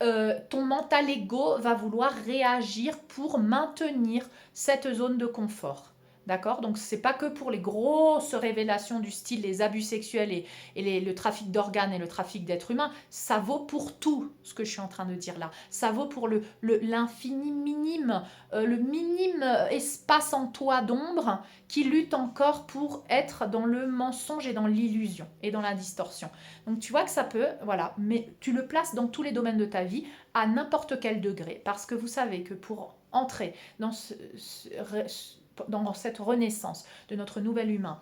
ton mental ego va vouloir réagir pour maintenir cette zone de confort. D'accord? Donc, ce n'est pas que pour les grosses révélations du style les abus sexuels et le trafic d'organes et le trafic d'êtres humains. Ça vaut pour tout ce que je suis en train de dire là. Ça vaut pour l'infini minime, le minime espace en toi d'ombre qui lutte encore pour être dans le mensonge et dans l'illusion et dans la distorsion. Donc, tu vois que ça peut, voilà, mais tu le places dans tous les domaines de ta vie à n'importe quel degré. Parce que vous savez que pour entrer dans dans cette renaissance de notre nouvel humain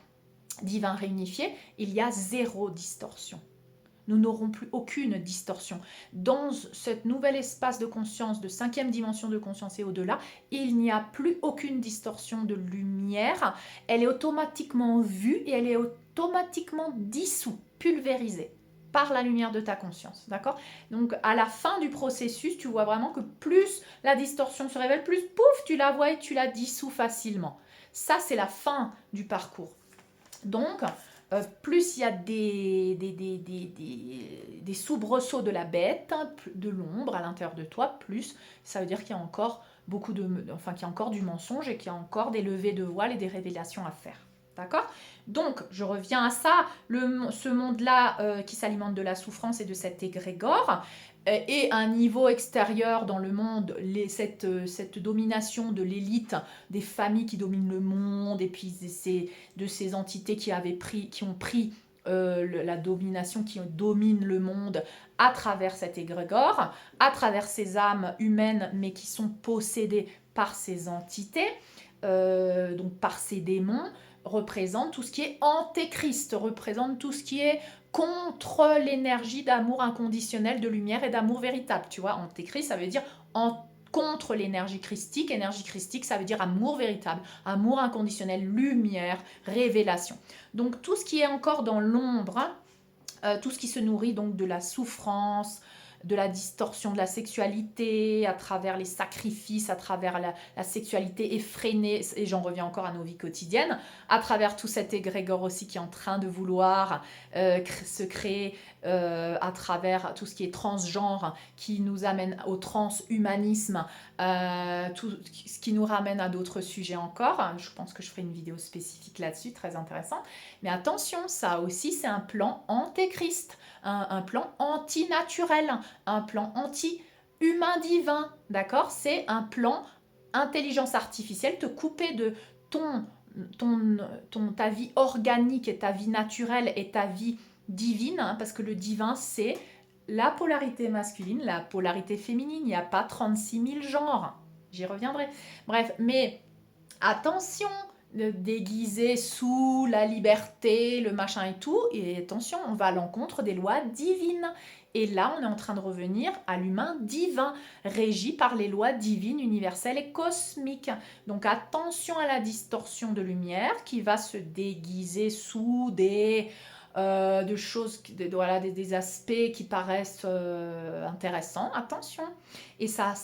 divin réunifié, il y a zéro distorsion. Nous n'aurons plus aucune distorsion. Dans ce nouvel espace de conscience, de cinquième dimension de conscience et au-delà, il n'y a plus aucune distorsion de lumière. Elle est automatiquement vue et elle est automatiquement dissoute, pulvérisée par la lumière de ta conscience, d'accord? Donc à la fin du processus, tu vois vraiment que plus la distorsion se révèle, plus pouf, tu la vois et tu la dissous facilement. Ça, c'est la fin du parcours. Donc, plus il y a des soubresauts de la bête, de l'ombre à l'intérieur de toi, plus ça veut dire qu'il y a encore qu'il y a encore du mensonge et qu'il y a encore des levées de voile et des révélations à faire. D'accord? Donc, je reviens à ça, ce monde-là qui s'alimente de la souffrance et de cet égrégore, et un niveau extérieur dans le monde, cette domination de l'élite, des familles qui dominent le monde, et puis de ces entités qui ont pris la domination, qui domine le monde à travers cet égrégore, à travers ces âmes humaines, mais qui sont possédées par ces entités, donc par ces démons, représente tout ce qui est antéchrist, représente tout ce qui est contre l'énergie d'amour inconditionnel, de lumière et d'amour véritable. Tu vois, antéchrist, ça veut dire contre l'énergie christique. Énergie christique, ça veut dire amour véritable, amour inconditionnel, lumière, révélation. Donc tout ce qui est encore dans l'ombre, tout ce qui se nourrit donc de la souffrance, de la distorsion de la sexualité, à travers les sacrifices, à travers la sexualité effrénée, et j'en reviens encore à nos vies quotidiennes, à travers tout cet égrégore aussi qui est en train de vouloir se créer à travers tout ce qui est transgenre, qui nous amène au transhumanisme, tout ce qui nous ramène à d'autres sujets encore. Je pense que je ferai une vidéo spécifique là-dessus, très intéressant. Mais attention, ça aussi c'est un plan antéchrist, un plan antinaturel, un plan anti-humain divin, d'accord? C'est un plan intelligence artificielle, te couper de ta vie organique et ta vie naturelle et ta vie divine, hein, parce que le divin c'est la polarité masculine, la polarité féminine, il n'y a pas 36 000 genres, j'y reviendrai. Bref, mais attention, déguisé sous la liberté, le machin et tout, et attention, on va à l'encontre des lois divines. Et là, on est en train de revenir à l'humain divin, régi par les lois divines, universelles et cosmiques. Donc attention à la distorsion de lumière qui va se déguiser sous des choses, des aspects qui paraissent intéressants. Attention. Et ça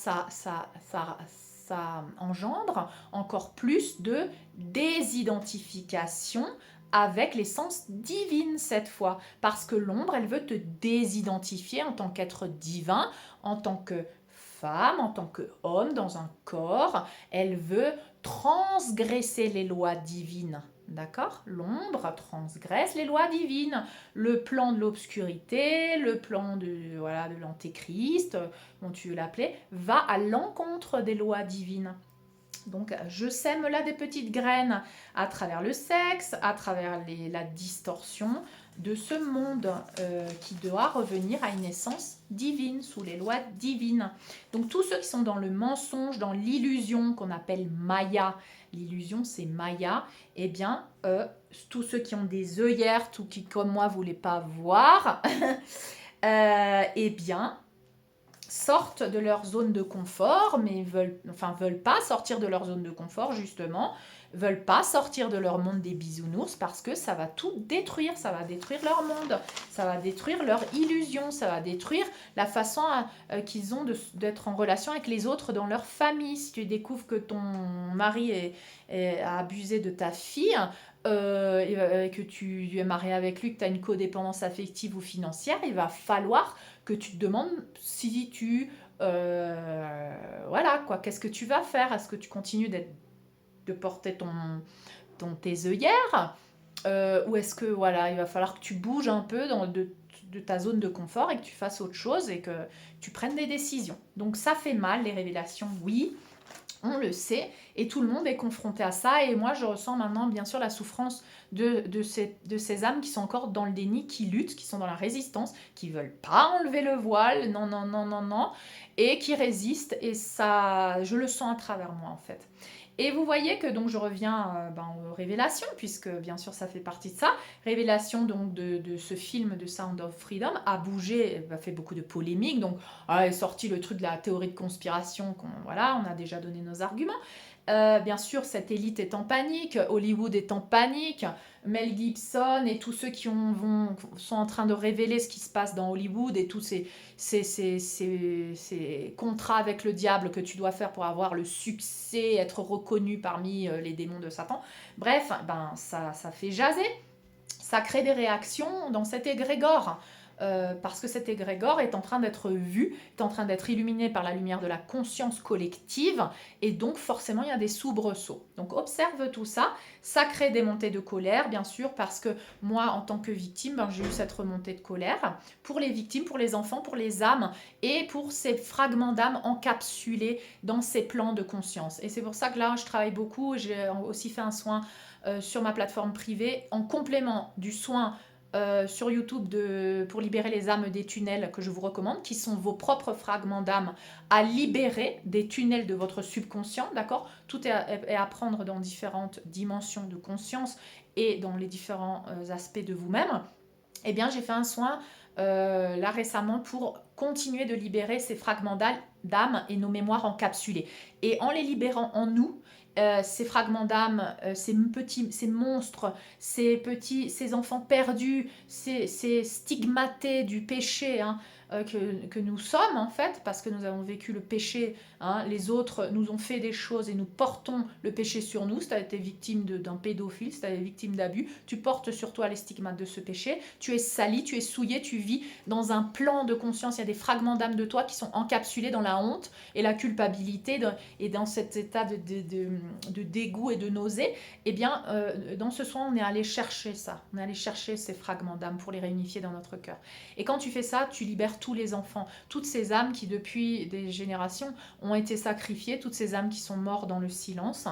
engendre encore plus de désidentification avec l'essence divine cette fois. Parce que l'ombre, elle veut te désidentifier en tant qu'être divin, en tant que femme, en tant qu'homme dans un corps. Elle veut transgresser les lois divines. D'accord? L'ombre transgresse les lois divines. Le plan de l'obscurité, le plan voilà, de l'antéchrist, comment tu veux l'appeler, va à l'encontre des lois divines. Donc, je sème là des petites graines à travers le sexe, à travers la distorsion de ce monde qui doit revenir à une essence divine, sous les lois divines. Donc, tous ceux qui sont dans le mensonge, dans l'illusion qu'on appelle Maya, l'illusion c'est Maya, eh bien, tous ceux qui ont des œillères, tout qui comme moi voulaient pas voir, eh bien, sortent de leur zone de confort, mais veulent pas sortir de leur zone de confort, justement, veulent pas sortir de leur monde des bisounours parce que ça va tout détruire, ça va détruire leur monde, ça va détruire leur illusion, ça va détruire la façon qu'ils ont d'être en relation avec les autres dans leur famille. Si tu découvres que ton mari a abusé de ta fille, que tu es marié avec lui, que tu as une codépendance affective ou financière, il va falloir que tu te demandes si tu... voilà, quoi, qu'est-ce que tu vas faire? Est-ce que tu continues de porter tes œillères ou est-ce que, voilà, il va falloir que tu bouges un peu de ta zone de confort et que tu fasses autre chose et que tu prennes des décisions. Donc ça fait mal, les révélations, oui, on le sait, et tout le monde est confronté à ça. Et moi, je ressens maintenant, bien sûr, la souffrance de ces âmes qui sont encore dans le déni, qui luttent, qui sont dans la résistance, qui veulent pas enlever le voile, non, non, non, non, non, et qui résistent. Et ça, je le sens à travers moi, en fait. Et vous voyez que donc je reviens aux révélations, puisque bien sûr ça fait partie de ça. Révélation donc de ce film de Sound of Freedom a bougé, a fait beaucoup de polémiques. Donc est sorti le truc de la théorie de conspiration, voilà, on a déjà donné nos arguments. Bien sûr, cette élite est en panique, Hollywood est en panique, Mel Gibson et tous ceux qui sont en train de révéler ce qui se passe dans Hollywood et tous ces contrats avec le diable que tu dois faire pour avoir le succès, être reconnu parmi les démons de Satan. Bref, ça fait jaser, ça crée des réactions dans cet égrégore. Parce que cet égrégore est en train d'être vu, est en train d'être illuminé par la lumière de la conscience collective, et donc forcément il y a des soubresauts. Donc observe tout ça, ça crée des montées de colère, bien sûr, parce que moi en tant que victime, j'ai eu cette remontée de colère pour les victimes, pour les enfants, pour les âmes, et pour ces fragments d'âme encapsulés dans ces plans de conscience. Et c'est pour ça que là je travaille beaucoup, j'ai aussi fait un soin sur ma plateforme privée en complément du soin sur YouTube pour libérer les âmes des tunnels que je vous recommande, qui sont vos propres fragments d'âme à libérer des tunnels de votre subconscient, d'accord? Tout est à prendre dans différentes dimensions de conscience et dans les différents aspects de vous-même. Eh bien, j'ai fait un soin là récemment pour continuer de libérer ces fragments d'âme et nos mémoires encapsulées. Et en les libérant en nous, ces fragments d'âme, ces monstres, ces enfants perdus, ces stigmatés du péché, hein, que nous sommes en fait, parce que nous avons vécu le péché, hein, les autres nous ont fait des choses et nous portons le péché sur nous. Si tu as été victime d'un pédophile, si tu as été victime d'abus, tu portes sur toi les stigmates de ce péché, tu es sali, tu es souillé, tu vis dans un plan de conscience, il y a des fragments d'âme de toi qui sont encapsulés dans la honte et la culpabilité et dans cet état de dégoût et de nausée. Eh bien, dans ce soin, on est allé chercher ça, on est allé chercher ces fragments d'âme pour les réunifier dans notre cœur. Et quand tu fais ça, tu libères tous les enfants, toutes ces âmes qui depuis des générations ont été sacrifiées, toutes ces âmes qui sont mortes dans le silence,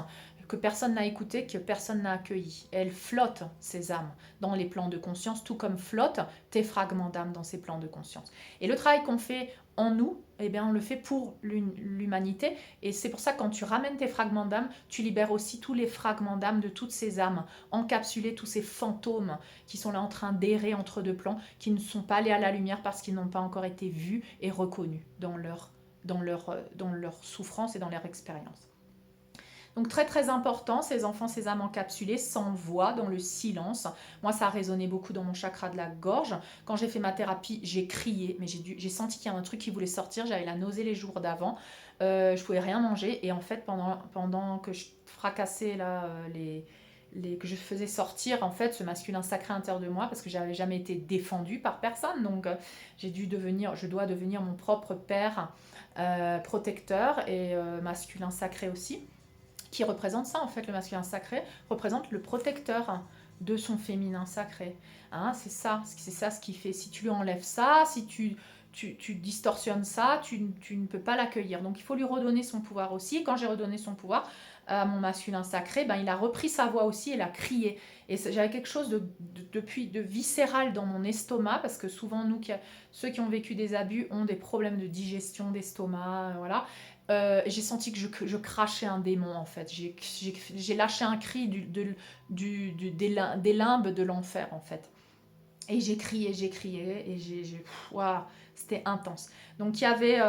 que personne n'a écouté, que personne n'a accueilli. Elles flottent, ces âmes, dans les plans de conscience, tout comme flottent tes fragments d'âme dans ces plans de conscience. Et le travail qu'on fait en nous, eh bien, on le fait pour l'humanité. Et c'est pour ça que quand tu ramènes tes fragments d'âme, tu libères aussi tous les fragments d'âme de toutes ces âmes, encapsulés, tous ces fantômes qui sont là en train d'errer entre deux plans, qui ne sont pas allés à la lumière parce qu'ils n'ont pas encore été vus et reconnus dans leur souffrance et dans leur expérience. Donc très très important, ces enfants, ces âmes encapsulées, sans voix, dans le silence. Moi, ça a résonné beaucoup dans mon chakra de la gorge. Quand j'ai fait ma thérapie, j'ai crié, mais j'ai senti qu'il y a un truc qui voulait sortir. J'avais la nausée les jours d'avant. Je pouvais rien manger. Et en fait, pendant que je fracassais là, que je faisais sortir en fait ce masculin sacré intérieur de moi, parce que j'avais jamais été défendue par personne. Donc je dois devenir mon propre père protecteur et masculin sacré aussi. qui représente ça en fait. Le masculin sacré représente le protecteur de son féminin sacré. Hein, c'est ça ce qui fait. Si tu lui enlèves ça, si tu distorsionnes ça, tu ne peux pas l'accueillir. Donc il faut lui redonner son pouvoir aussi. Quand j'ai redonné son pouvoir à mon masculin sacré, ben, il a repris sa voix aussi, il a crié. Et j'avais quelque chose de viscéral dans mon estomac, parce que souvent, ceux qui ont vécu des abus ont des problèmes de digestion, d'estomac, voilà. J'ai senti que je crachais un démon, en fait. J'ai lâché un cri des limbes de l'enfer, en fait. Et j'ai crié, et waouh, c'était intense. Donc il y avait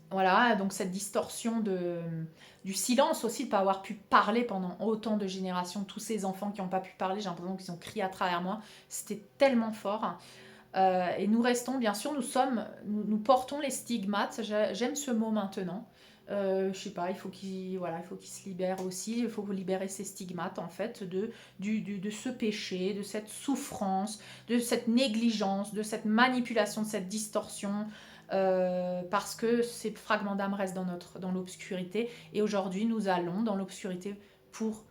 voilà, donc cette distorsion du silence aussi, de ne pas avoir pu parler pendant autant de générations. Tous ces enfants qui n'ont pas pu parler, j'ai l'impression qu'ils ont crié à travers moi. C'était tellement fort. Et nous restons, bien sûr, nous portons les stigmates. J'aime ce mot maintenant. Je sais pas, il faut qu'il se libère aussi. Il faut libérer ces stigmates, en fait, de ce péché, de cette souffrance, de cette négligence, de cette manipulation, de cette distorsion. Parce que ces fragments d'âme restent dans l'obscurité. Et aujourd'hui, nous allons dans l'obscurité pour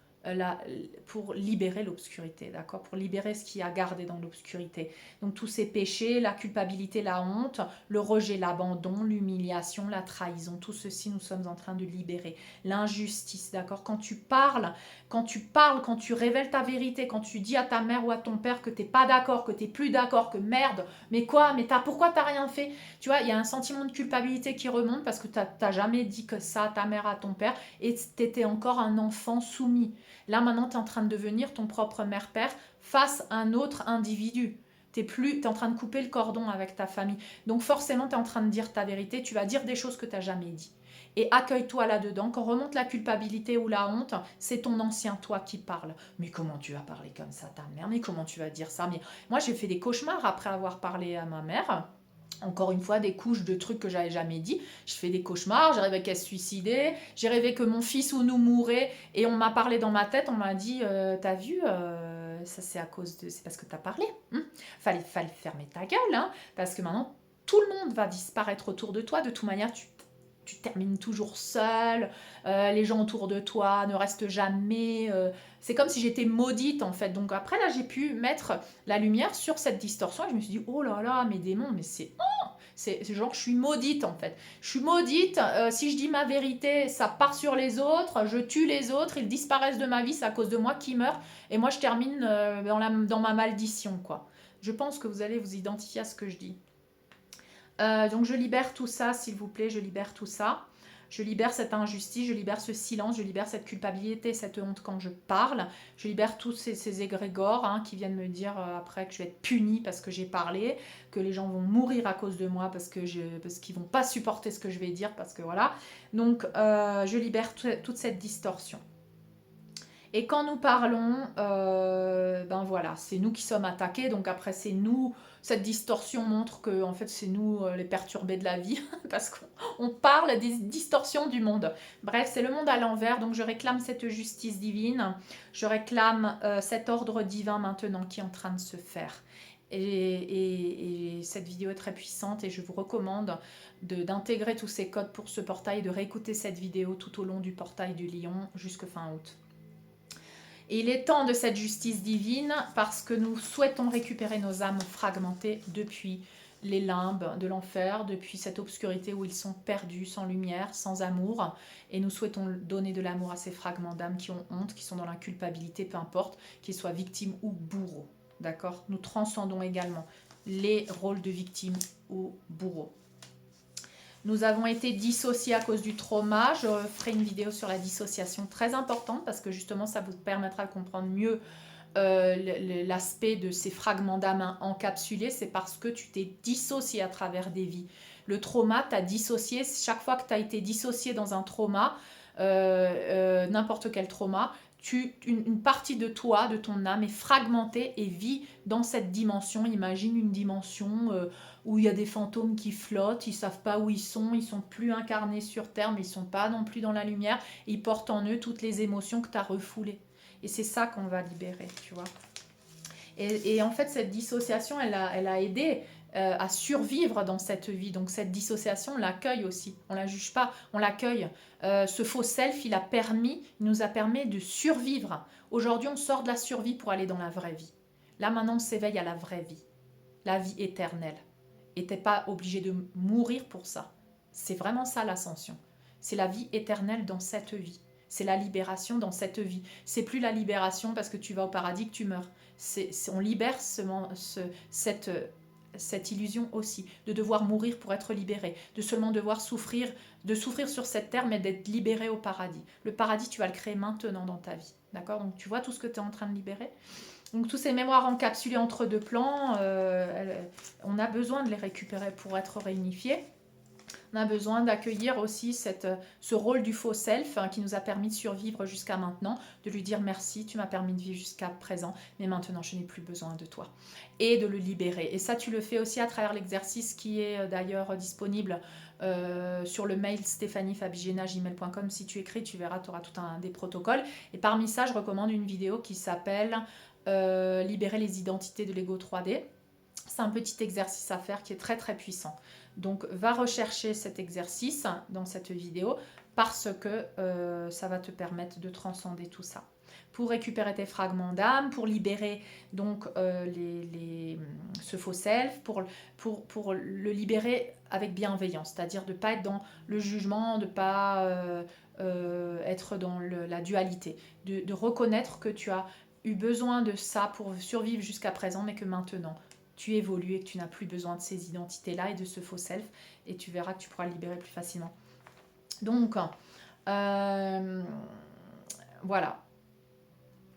pour libérer l'obscurité, d'accord? Pour libérer ce qui a gardé dans l'obscurité. Donc tous ces péchés, la culpabilité, la honte, le rejet, l'abandon, l'humiliation, la trahison, tout ceci nous sommes en train de libérer. L'injustice, d'accord? Quand tu parles, quand tu révèles ta vérité, quand tu dis à ta mère ou à ton père que t'es pas d'accord, que t'es plus d'accord, que merde, mais quoi? Mais pourquoi t'as rien fait? Tu vois, il y a un sentiment de culpabilité qui remonte parce que t'as jamais dit que ça à ta mère, à ton père, et t'étais encore un enfant soumis. Là, maintenant, tu es en train de devenir ton propre mère-père face à un autre individu. Tu es en train de couper le cordon avec ta famille. Donc forcément, tu es en train de dire ta vérité. Tu vas dire des choses que tu n'as jamais dit. Et accueille-toi là-dedans. Quand remonte la culpabilité ou la honte, c'est ton ancien toi qui parle. Mais comment tu vas parler comme ça, ta mère? Mais comment tu vas dire ça? Mais moi, j'ai fait des cauchemars après avoir parlé à ma mère. Encore une fois, des couches de trucs que j'avais jamais dit. Je fais des cauchemars, j'ai rêvé qu'elle se suicidait, j'ai rêvé que mon fils ou nous mourait, et on m'a parlé dans ma tête, on m'a dit, t'as vu, ça c'est parce que t'as parlé. Fallait fermer ta gueule, hein, parce que maintenant, tout le monde va disparaître autour de toi. De toute manière, tu termines toujours seul, les gens autour de toi ne restent jamais. C'est comme si j'étais maudite en fait. Donc après là, j'ai pu mettre la lumière sur cette distorsion et je me suis dit, oh là là, mes démons, mais c'est genre, je suis maudite en fait. Je suis maudite, si je dis ma vérité, ça part sur les autres, je tue les autres, ils disparaissent de ma vie, c'est à cause de moi qui meurent, et moi je termine dans ma maldition, quoi. Je pense que vous allez vous identifier à ce que je dis. Donc je libère tout ça, s'il vous plaît, je libère tout ça. Je libère cette injustice, je libère ce silence, je libère cette culpabilité, cette honte quand je parle. Je libère tous ces égrégores qui viennent me dire après que je vais être punie parce que j'ai parlé, que les gens vont mourir à cause de moi parce qu'ils vont pas supporter ce que je vais dire, parce que voilà. Donc je libère toute cette distorsion. Et quand nous parlons, ben voilà, c'est nous qui sommes attaqués. Donc après, c'est nous, cette distorsion montre que en fait, c'est nous les perturbés de la vie, parce qu'on parle des distorsions du monde. Bref, c'est le monde à l'envers. Donc je réclame cette justice divine. Je réclame cet ordre divin maintenant qui est en train de se faire. Et cette vidéo est très puissante et je vous recommande d'intégrer tous ces codes pour ce portail et de réécouter cette vidéo tout au long du portail du Lion jusqu'à fin août. Et il est temps de cette justice divine parce que nous souhaitons récupérer nos âmes fragmentées depuis les limbes de l'enfer, depuis cette obscurité où ils sont perdus, sans lumière, sans amour. Et nous souhaitons donner de l'amour à ces fragments d'âmes qui ont honte, qui sont dans la culpabilité, peu importe, qu'ils soient victimes ou bourreaux. D'accord? Nous transcendons également les rôles de victime ou bourreau. Nous avons été dissociés à cause du trauma. Je ferai une vidéo sur la dissociation très importante parce que justement ça vous permettra de comprendre mieux l'aspect de ces fragments d'âme encapsulés. C'est parce que tu t'es dissocié à travers des vies. Le trauma t'a dissocié. Chaque fois que tu as été dissocié dans un trauma, n'importe quel trauma, une partie de toi, de ton âme est fragmentée et vit dans cette dimension. Imagine une dimension où il y a des fantômes qui flottent, ils savent pas où ils sont plus incarnés sur Terre, mais ils sont pas non plus dans la lumière, et ils portent en eux toutes les émotions que tu as refoulées. Et c'est ça qu'on va libérer, tu vois. Et en fait, cette dissociation, elle a aidé à survivre dans cette vie. Donc cette dissociation, on l'accueille aussi. On ne la juge pas, on l'accueille. Ce faux self, il nous a permis de survivre. Aujourd'hui, on sort de la survie pour aller dans la vraie vie. Là, maintenant, on s'éveille à la vraie vie, la vie éternelle. Et tu n'es pas obligé de mourir pour ça. C'est vraiment ça l'ascension. C'est la vie éternelle dans cette vie. C'est la libération dans cette vie. C'est plus la libération parce que tu vas au paradis que tu meurs. On libère cette illusion aussi, de devoir mourir pour être libéré, de seulement devoir souffrir, de souffrir sur cette terre, mais d'être libéré au paradis. Le paradis, tu vas le créer maintenant dans ta vie. D'accord? Donc tu vois tout ce que tu es en train de libérer. Donc tous ces mémoires encapsulées entre deux plans, on a besoin de les récupérer pour être réunifiés. On a besoin d'accueillir aussi ce rôle du faux self qui nous a permis de survivre jusqu'à maintenant, de lui dire merci, tu m'as permis de vivre jusqu'à présent, mais maintenant je n'ai plus besoin de toi. Et de le libérer. Et ça, tu le fais aussi à travers l'exercice qui est d'ailleurs disponible sur le mail stéphaniefabigena@gmail.com. Si tu écris, tu verras, tu auras tout des protocoles. Et parmi ça, je recommande une vidéo qui s'appelle Libérer les identités de l'ego 3D. C'est un petit exercice à faire qui est très très puissant. Donc va rechercher cet exercice dans cette vidéo parce que ça va te permettre de transcender tout ça. Pour récupérer tes fragments d'âme, pour libérer donc ce faux self, pour le libérer avec bienveillance, c'est-à-dire de ne pas être dans le jugement, de ne pas être dans la dualité, de reconnaître que tu as eu besoin de ça pour survivre jusqu'à présent, mais que maintenant, tu évolues et que tu n'as plus besoin de ces identités-là et de ce faux self, et tu verras que tu pourras le libérer plus facilement. Donc, voilà.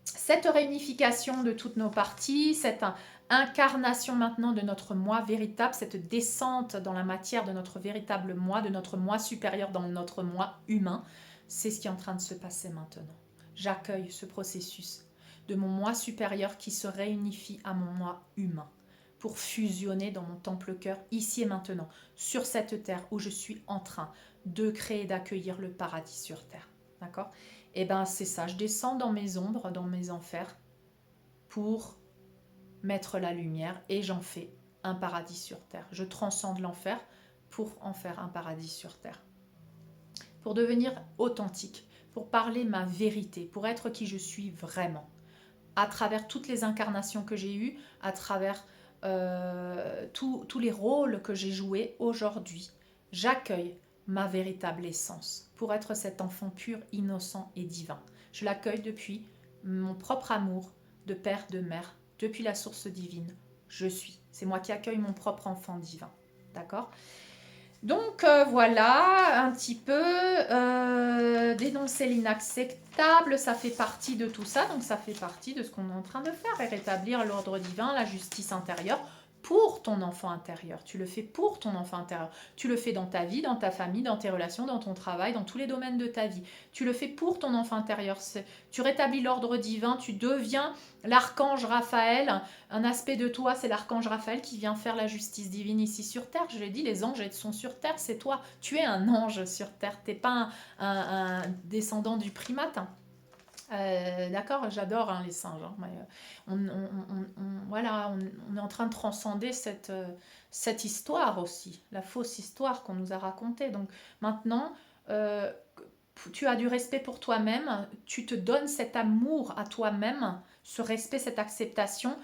Cette réunification de toutes nos parties, cette incarnation maintenant de notre moi véritable, cette descente dans la matière de notre véritable moi, de notre moi supérieur dans notre moi humain, c'est ce qui est en train de se passer maintenant. J'accueille ce processus de mon moi supérieur qui se réunifie à mon moi humain pour fusionner dans mon temple-cœur ici et maintenant, sur cette terre où je suis en train de créer, d'accueillir le paradis sur terre. D'accord? Et bien c'est ça, je descends dans mes ombres, dans mes enfers, pour mettre la lumière et j'en fais un paradis sur terre. Je transcende l'enfer pour en faire un paradis sur terre. Pour devenir authentique, pour parler ma vérité, pour être qui je suis vraiment. À travers toutes les incarnations que j'ai eues, à travers tous les rôles que j'ai joués aujourd'hui, j'accueille ma véritable essence pour être cet enfant pur, innocent et divin. Je l'accueille depuis mon propre amour de père, de mère, depuis la source divine. Je suis. C'est moi qui accueille mon propre enfant divin. D'accord ? Donc voilà, un petit peu dénoncer l'inacceptable, ça fait partie de tout ça, donc ça fait partie de ce qu'on est en train de faire, et rétablir l'ordre divin, la justice intérieure pour ton enfant intérieur. Tu le fais pour ton enfant intérieur. Tu le fais dans ta vie, dans ta famille, dans tes relations, dans ton travail, dans tous les domaines de ta vie. Tu le fais pour ton enfant intérieur. Tu rétablis l'ordre divin, tu deviens l'archange Raphaël. Un aspect de toi, c'est l'archange Raphaël qui vient faire la justice divine ici sur terre. Je l'ai dit, les anges sont sur terre, c'est toi. Tu es un ange sur terre, tu n'es pas un descendant du primate. D'accord, j'adore les singes. Voilà, on est en train de transcender cette histoire aussi, la fausse histoire qu'on nous a racontée. Donc maintenant, tu as du respect pour toi-même, tu te donnes cet amour à toi-même, ce respect, cette acceptation,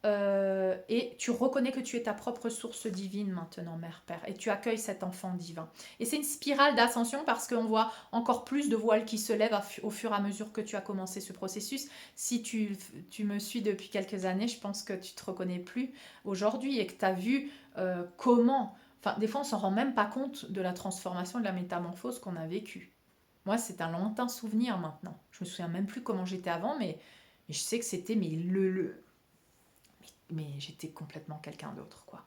et tu reconnais que tu es ta propre source divine maintenant, Mère, Père, et tu accueilles cet enfant divin. Et c'est une spirale d'ascension parce qu'on voit encore plus de voiles qui se lèvent au fur et à mesure que tu as commencé ce processus. Si tu me suis depuis quelques années, je pense que tu te reconnais plus aujourd'hui et que tu as vu comment... Enfin, des fois, on s'en rend même pas compte de la transformation, de la métamorphose qu'on a vécue. Moi, c'est un lointain souvenir maintenant. Je me souviens même plus comment j'étais avant, mais je sais que c'était mais j'étais complètement quelqu'un d'autre, quoi.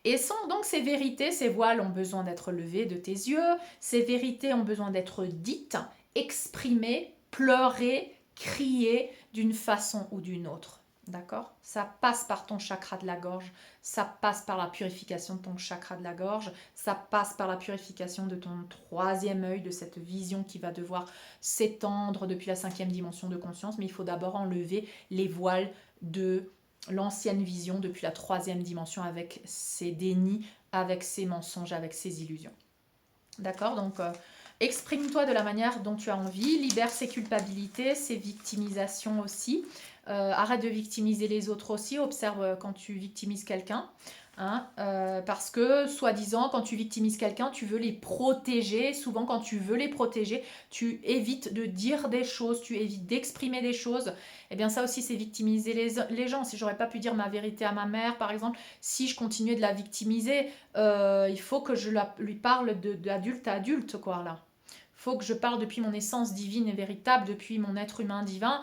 Et donc ces vérités, ces voiles ont besoin d'être levées de tes yeux, ces vérités ont besoin d'être dites, exprimées, pleurées, criées d'une façon ou d'une autre. D'accord ? Ça passe par ton chakra de la gorge, ça passe par la purification de ton chakra de la gorge, ça passe par la purification de ton troisième œil, de cette vision qui va devoir s'étendre depuis la 5e dimension de conscience, mais il faut d'abord enlever les voiles de l'ancienne vision depuis la troisième dimension avec ses dénis, avec ses mensonges, avec ses illusions. D'accord? Donc, exprime-toi de la manière dont tu as envie, libère ses culpabilités, ses victimisations aussi. Arrête de victimiser les autres aussi, observe quand tu victimises quelqu'un. Hein, parce que, soi-disant, quand tu victimises quelqu'un, tu veux les protéger. Souvent, quand tu veux les protéger, tu évites de dire des choses, tu évites d'exprimer des choses. Eh bien, ça aussi, c'est victimiser les gens. Si j'aurais pas pu dire ma vérité à ma mère, par exemple, si je continuais de la victimiser, il faut que je lui parle d'adulte à adulte, quoi, là. Il faut que je parle depuis mon essence divine et véritable, depuis mon être humain divin,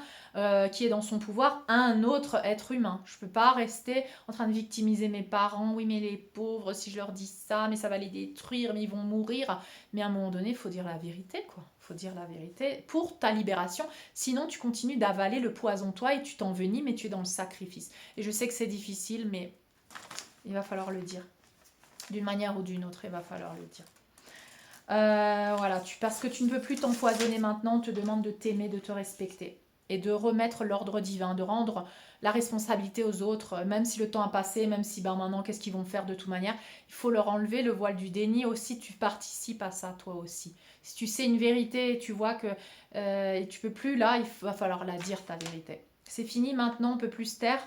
qui est dans son pouvoir, à un autre être humain. Je ne peux pas rester en train de victimiser mes parents. Oui, mais les pauvres, si je leur dis ça, mais ça va les détruire, mais ils vont mourir. Mais à un moment donné, il faut dire la vérité, quoi. Il faut dire la vérité pour ta libération. Sinon, tu continues d'avaler le poison, toi, et tu t'envenimes, mais tu es dans le sacrifice. Et je sais que c'est difficile, mais il va falloir le dire. D'une manière ou d'une autre, il va falloir le dire. Voilà, parce que tu ne peux plus t'empoisonner maintenant, on te demande de t'aimer, de te respecter et de remettre l'ordre divin, de rendre la responsabilité aux autres, même si le temps a passé, même si maintenant qu'est-ce qu'ils vont faire de toute manière, il faut leur enlever le voile du déni aussi, tu participes à ça toi aussi. Si tu sais une vérité et tu vois que tu peux plus, là, va falloir la dire ta vérité. C'est fini maintenant, on peut plus se taire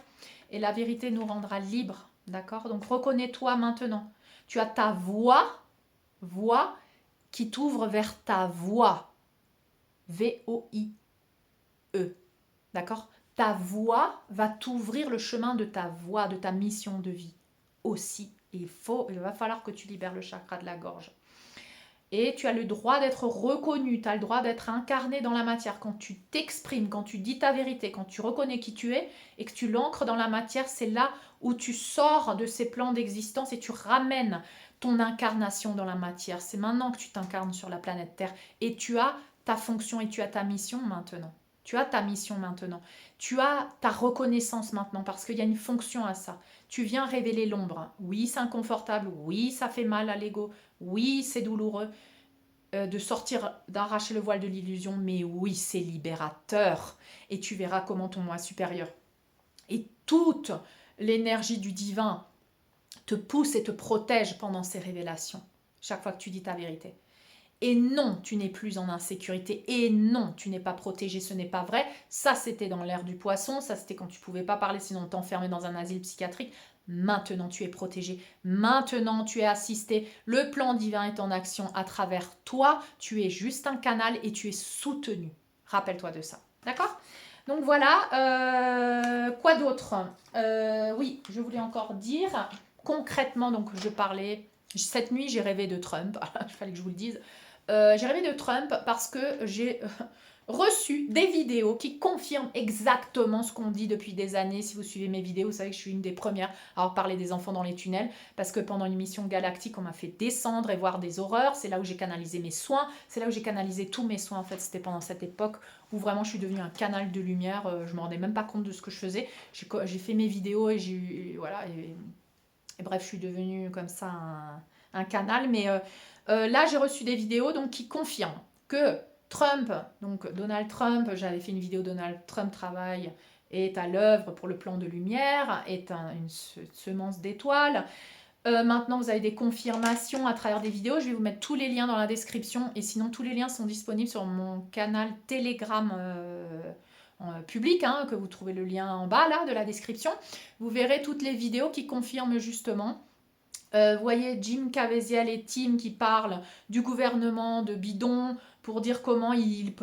et la vérité nous rendra libres, d'accord? Donc reconnais-toi maintenant. Tu as ta voix qui t'ouvre vers ta voix. V-O-I-E. D'accord? Ta voix va t'ouvrir le chemin de ta voix, de ta mission de vie aussi. Il va falloir que tu libères le chakra de la gorge. Et tu as le droit d'être reconnu, tu as le droit d'être incarné dans la matière. Quand tu t'exprimes, quand tu dis ta vérité, quand tu reconnais qui tu es et que tu l'ancres dans la matière, c'est là où tu sors de ces plans d'existence et tu ramènes ton incarnation dans la matière. C'est maintenant que tu t'incarnes sur la planète Terre et tu as ta fonction et tu as ta mission maintenant. Tu as ta mission maintenant. Tu as ta reconnaissance maintenant parce qu'il y a une fonction à ça. Tu viens révéler l'ombre. Oui, c'est inconfortable. Oui, ça fait mal à l'ego. Oui, c'est douloureux de sortir, d'arracher le voile de l'illusion, mais oui, c'est libérateur. Et tu verras comment ton moi supérieur et toute l'énergie du divin te pousse et te protège pendant ces révélations, chaque fois que tu dis ta vérité. Et non, tu n'es plus en insécurité. Et non, tu n'es pas protégé, ce n'est pas vrai. Ça, c'était dans l'ère du poisson. Ça, c'était quand tu ne pouvais pas parler, sinon on t'enfermait dans un asile psychiatrique. Maintenant, tu es protégé. Maintenant, tu es assisté. Le plan divin est en action à travers toi. Tu es juste un canal et tu es soutenu. Rappelle-toi de ça. D'accord ? Donc voilà. Quoi d'autre ? Oui, je voulais encore dire concrètement, donc je parlais. Cette nuit, j'ai rêvé de Trump. Il fallait que je vous le dise. J'ai rêvé de Trump parce que j'ai reçu des vidéos qui confirment exactement ce qu'on dit depuis des années. Si vous suivez mes vidéos, vous savez que je suis une des premières à avoir parlé des enfants dans les tunnels parce que pendant une mission galactique, on m'a fait descendre et voir des horreurs. C'est là où j'ai canalisé mes soins. C'est là où j'ai canalisé tous mes soins. En fait, c'était pendant cette époque où vraiment je suis devenue un canal de lumière. Je ne me rendais même pas compte de ce que je faisais. J'ai fait mes vidéos et voilà. Et bref, je suis devenue comme ça un canal. Mais là, j'ai reçu des vidéos donc, qui confirment que Trump, donc Donald Trump, j'avais fait une vidéo Donald Trump travaille, est à l'œuvre pour le plan de lumière, est une semence d'étoiles. Maintenant, vous avez des confirmations à travers des vidéos. Je vais vous mettre tous les liens dans la description. Et sinon, tous les liens sont disponibles sur mon canal Telegram public, hein, que vous trouvez le lien en bas là de la description. Vous verrez toutes les vidéos qui confirment justement. Vous voyez Jim Caviezel et Tim qui parlent du gouvernement de bidon pour dire comment il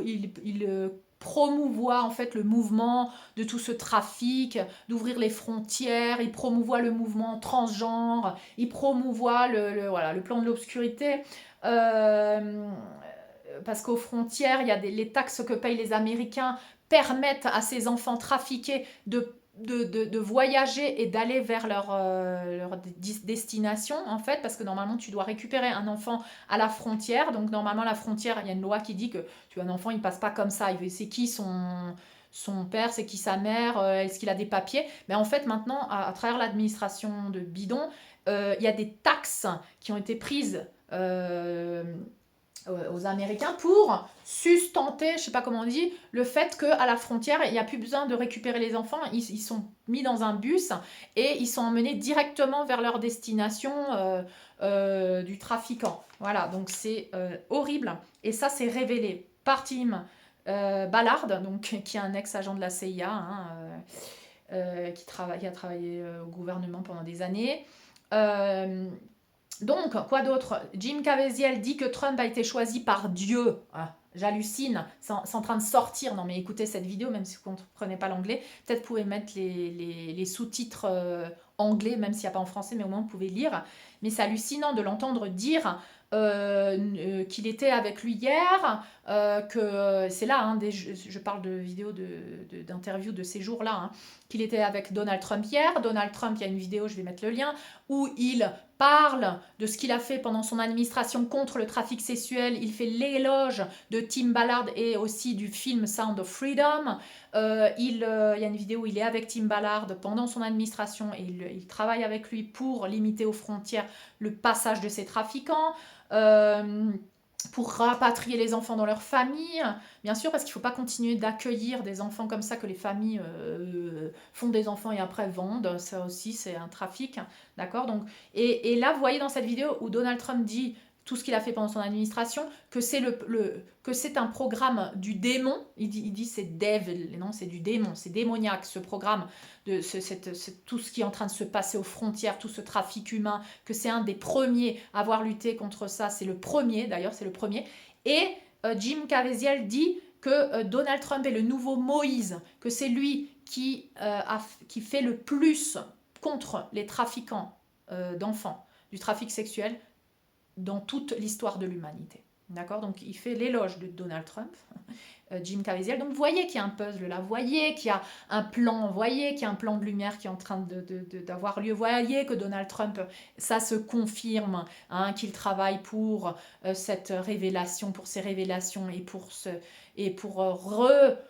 promouvoit en fait le mouvement de tout ce trafic, d'ouvrir les frontières, il promouvoit le mouvement transgenre, il promouvoit voilà, le plan de l'obscurité. Parce qu'aux frontières, il y a les taxes que payent les Américains permettent à ces enfants trafiqués de voyager et d'aller vers leur destination en fait, parce que normalement tu dois récupérer un enfant à la frontière. Donc normalement la frontière, il y a une loi qui dit que tu vois, un enfant il passe pas comme ça, c'est qui son père, c'est qui sa mère, est-ce qu'il a des papiers. Mais en fait maintenant à travers l'administration de bidon, il y a des taxes qui ont été prises aux Américains pour sustenter, je sais pas comment on dit, le fait qu'à la frontière, il n'y a plus besoin de récupérer les enfants. Ils sont mis dans un bus et ils sont emmenés directement vers leur destination du trafiquant. Voilà, donc c'est horrible. Et ça, c'est révélé par Tim Ballard, donc, qui est un ex-agent de la CIA, hein, qui a travaillé au gouvernement pendant des années. Donc, quoi d'autre? Jim Caviezel dit que Trump a été choisi par Dieu. Ah, j'hallucine, c'est en train de sortir. Non mais écoutez cette vidéo, même si vous ne comprenez pas l'anglais, peut-être vous pouvez mettre les sous-titres anglais, même s'il n'y a pas en français, mais au moins vous pouvez lire. Mais c'est hallucinant de l'entendre dire qu'il était avec lui hier, que c'est là, hein, je parle de vidéos d'interviews de ces jours-là, hein, qu'il était avec Donald Trump hier. Donald Trump, il y a une vidéo, je vais mettre le lien, où il parle de ce qu'il a fait pendant son administration contre le trafic sexuel. Il fait l'éloge de Tim Ballard et aussi du film Sound of Freedom. Il y a une vidéo où il est avec Tim Ballard pendant son administration et il travaille avec lui pour limiter aux frontières le passage de ces trafiquants. Pour rapatrier les enfants dans leur famille, bien sûr, parce qu'il ne faut pas continuer d'accueillir des enfants comme ça, que les familles font des enfants et après vendent, ça aussi c'est un trafic, d'accord. Donc, et là, vous voyez dans cette vidéo où Donald Trump dit tout ce qu'il a fait pendant son administration, que c'est que c'est un programme du démon, il dit c'est devil, non c'est du démon, c'est démoniaque ce programme, tout ce qui est en train de se passer aux frontières, tout ce trafic humain, que c'est un des premiers à avoir lutté contre ça, c'est le premier d'ailleurs, c'est le premier. Et Jim Caviezel dit que Donald Trump est le nouveau Moïse, que c'est lui qui fait le plus contre les trafiquants d'enfants, du trafic sexuel dans toute l'histoire de l'humanité. D'accord. Donc il fait l'éloge de Donald Trump, Jim Caviezel. Donc vous voyez qu'il y a un puzzle là, vous voyez qu'il y a un plan, vous voyez qu'il y a un plan de lumière qui est en train d'avoir lieu, vous voyez que Donald Trump, ça se confirme, hein, qu'il travaille pour cette révélation, pour ces révélations et pour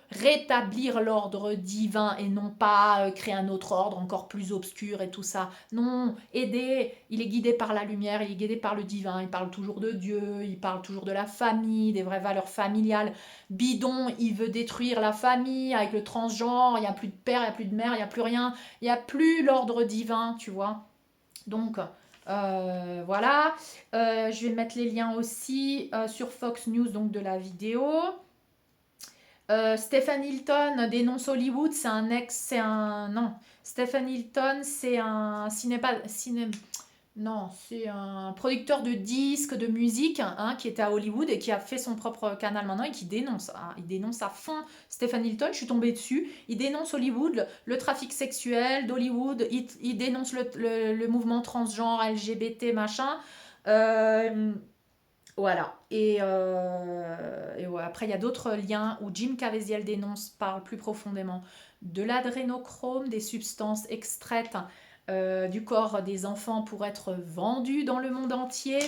rétablir l'ordre divin et non pas créer un autre ordre encore plus obscur et tout ça. Non, aider, il est guidé par la lumière, il est guidé par le divin, il parle toujours de Dieu, il parle toujours de la famille, des vraies valeurs familiales. Bidon, il veut détruire la famille avec le transgenre, il n'y a plus de père, il n'y a plus de mère, il n'y a plus rien, il n'y a plus l'ordre divin, tu vois. Donc, voilà. Je vais mettre les liens aussi sur Fox News, donc de la vidéo. Stephen Hilton dénonce Hollywood, non. Stephen Hilton, c'est un non, c'est un producteur de disques, de musique, hein, qui était à Hollywood et qui a fait son propre canal maintenant et qui dénonce, hein. Il dénonce à fond Stephen Hilton, je suis tombée dessus. Il dénonce Hollywood, le trafic sexuel d'Hollywood, il dénonce le mouvement transgenre, LGBT, machin. Voilà. Et ouais, après, il y a d'autres liens où Jim Caviezel parle plus profondément de l'adrénochrome, des substances extraites du corps des enfants pour être vendus dans le monde entier,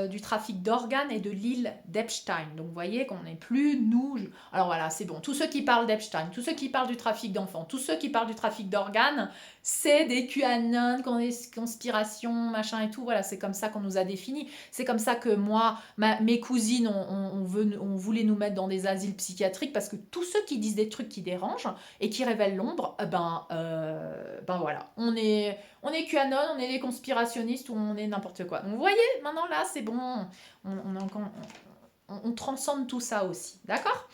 du trafic d'organes et de l'île d'Epstein. Donc vous voyez qu'on n'est plus nous. Alors voilà, c'est bon. Tous ceux qui parlent d'Epstein, tous ceux qui parlent du trafic d'enfants, tous ceux qui parlent du trafic d'organes, c'est des QAnon, conspirations, machin et tout. Voilà, c'est comme ça qu'on nous a définis. C'est comme ça que moi, mes cousines, on voulait nous mettre dans des asiles psychiatriques parce que tous ceux qui disent des trucs qui dérangent et qui révèlent l'ombre, ben voilà, on est QAnon, on est des conspirationnistes ou on est n'importe quoi. Donc vous voyez, maintenant là, c'est bon, on transcende tout ça aussi, d'accord?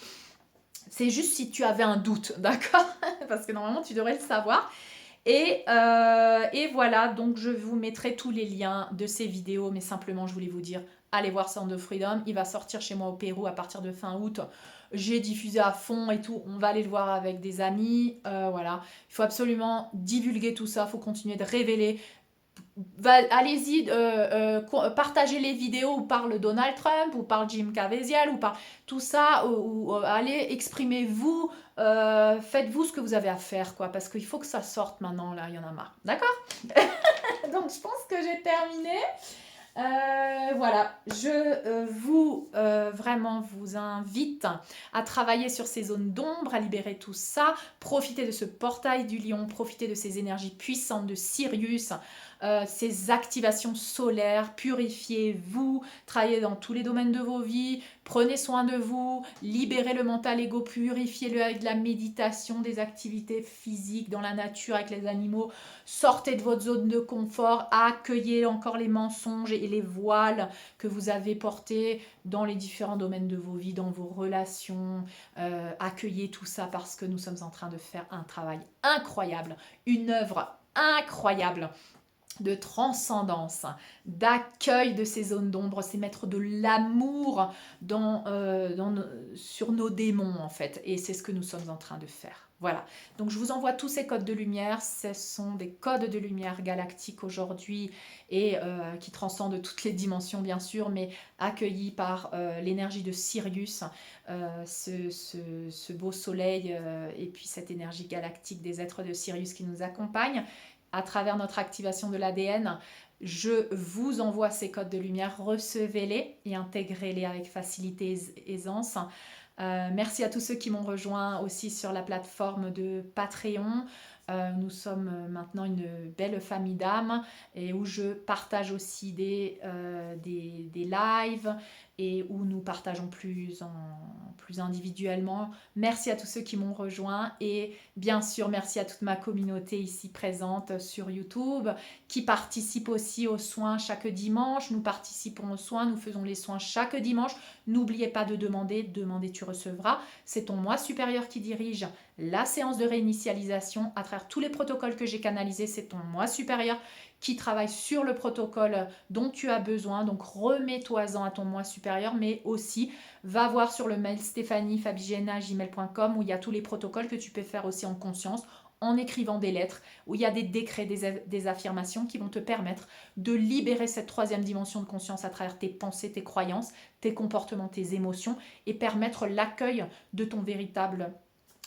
C'est juste si tu avais un doute, d'accord? Parce que normalement, tu devrais le savoir. Et voilà, donc je vous mettrai tous les liens de ces vidéos, mais simplement je voulais vous dire, allez voir Sound of Freedom, il va sortir chez moi au Pérou à partir de fin août. J'ai diffusé à fond et tout, on va aller le voir avec des amis, voilà. Il faut absolument divulguer tout ça, il faut continuer de révéler. Allez-y, partagez les vidéos où parle Donald Trump, où parle Jim Caviezel, où parle tout ça, ou allez, exprimez-vous, faites-vous ce que vous avez à faire, quoi, parce qu'il faut que ça sorte maintenant, là, il y en a marre. D'accord? Donc, je pense que j'ai terminé. Voilà, je vraiment vous invite à travailler sur ces zones d'ombre, à libérer tout ça, profiter de ce portail du lion, profiter de ces énergies puissantes de Sirius, ces activations solaires, purifiez-vous, travaillez dans tous les domaines de vos vies, prenez soin de vous, libérez le mental ego, purifiez-le avec de la méditation, des activités physiques dans la nature avec les animaux, sortez de votre zone de confort, accueillez encore les mensonges et les voiles que vous avez portés dans les différents domaines de vos vies, dans vos relations, accueillez tout ça parce que nous sommes en train de faire un travail incroyable, une œuvre incroyable de transcendance, d'accueil de ces zones d'ombre, c'est mettre de l'amour sur nos démons en fait. Et c'est ce que nous sommes en train de faire. Voilà, donc je vous envoie tous ces codes de lumière, ce sont des codes de lumière galactiques aujourd'hui et qui transcendent toutes les dimensions bien sûr, mais accueillis par l'énergie de Sirius, ce beau soleil et puis cette énergie galactique des êtres de Sirius qui nous accompagnent à travers notre activation de l'ADN. Je vous envoie ces codes de lumière, recevez-les et intégrez-les avec facilité et aisance. Merci à tous ceux qui m'ont rejoint aussi sur la plateforme de Patreon. Nous sommes maintenant une belle famille d'âmes et où je partage aussi des lives et où nous partageons plus individuellement. Merci à tous ceux qui m'ont rejoint et bien sûr merci à toute ma communauté ici présente sur YouTube qui participe aussi aux soins chaque dimanche. Nous participons aux soins, nous faisons les soins chaque dimanche. N'oubliez pas de demander, demander tu recevras. C'est ton moi supérieur qui dirige la séance de réinitialisation à travers tous les protocoles que j'ai canalisés. C'est ton moi supérieur qui travaille sur le protocole dont tu as besoin. Donc remets-toi-en à ton moi supérieur, mais aussi va voir sur le mail stephaniefabigena@gmail.com où il y a tous les protocoles que tu peux faire aussi en conscience, en écrivant des lettres, où il y a des décrets, des affirmations qui vont te permettre de libérer cette troisième dimension de conscience à travers tes pensées, tes croyances, tes comportements, tes émotions et permettre l'accueil de ton véritable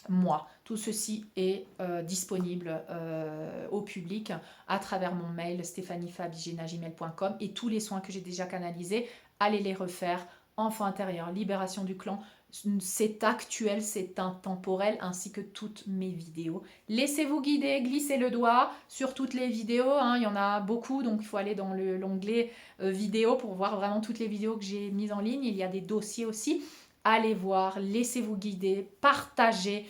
moi. Tout ceci est disponible au public à travers mon mail stephaniefabigena@gmail.com et tous les soins que j'ai déjà canalisés, allez les refaire. Enfant intérieur, libération du clan, c'est actuel, c'est intemporel, ainsi que toutes mes vidéos. Laissez-vous guider, glissez le doigt sur toutes les vidéos, hein, il y en a beaucoup, donc il faut aller dans l'onglet vidéo pour voir vraiment toutes les vidéos que j'ai mises en ligne. Il y a des dossiers aussi. Allez voir, laissez-vous guider, partagez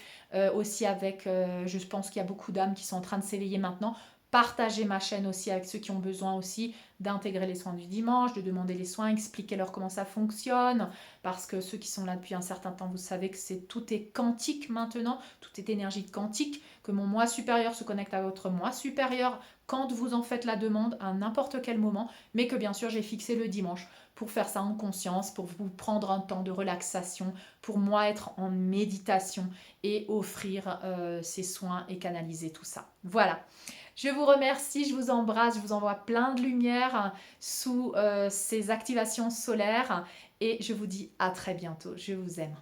aussi avec, je pense qu'il y a beaucoup d'âmes qui sont en train de s'éveiller maintenant. Partagez ma chaîne aussi avec ceux qui ont besoin aussi d'intégrer les soins du dimanche, de demander les soins, expliquez-leur comment ça fonctionne. Parce que ceux qui sont là depuis un certain temps, vous savez que tout est quantique maintenant, tout est énergie quantique, que mon moi supérieur se connecte à votre moi supérieur quand vous en faites la demande à n'importe quel moment, mais que bien sûr j'ai fixé le dimanche pour faire ça en conscience, pour vous prendre un temps de relaxation, pour moi être en méditation et offrir ces soins et canaliser tout ça. Voilà. Je vous remercie, je vous embrasse, je vous envoie plein de lumière sous ces activations solaires et je vous dis à très bientôt. Je vous aime.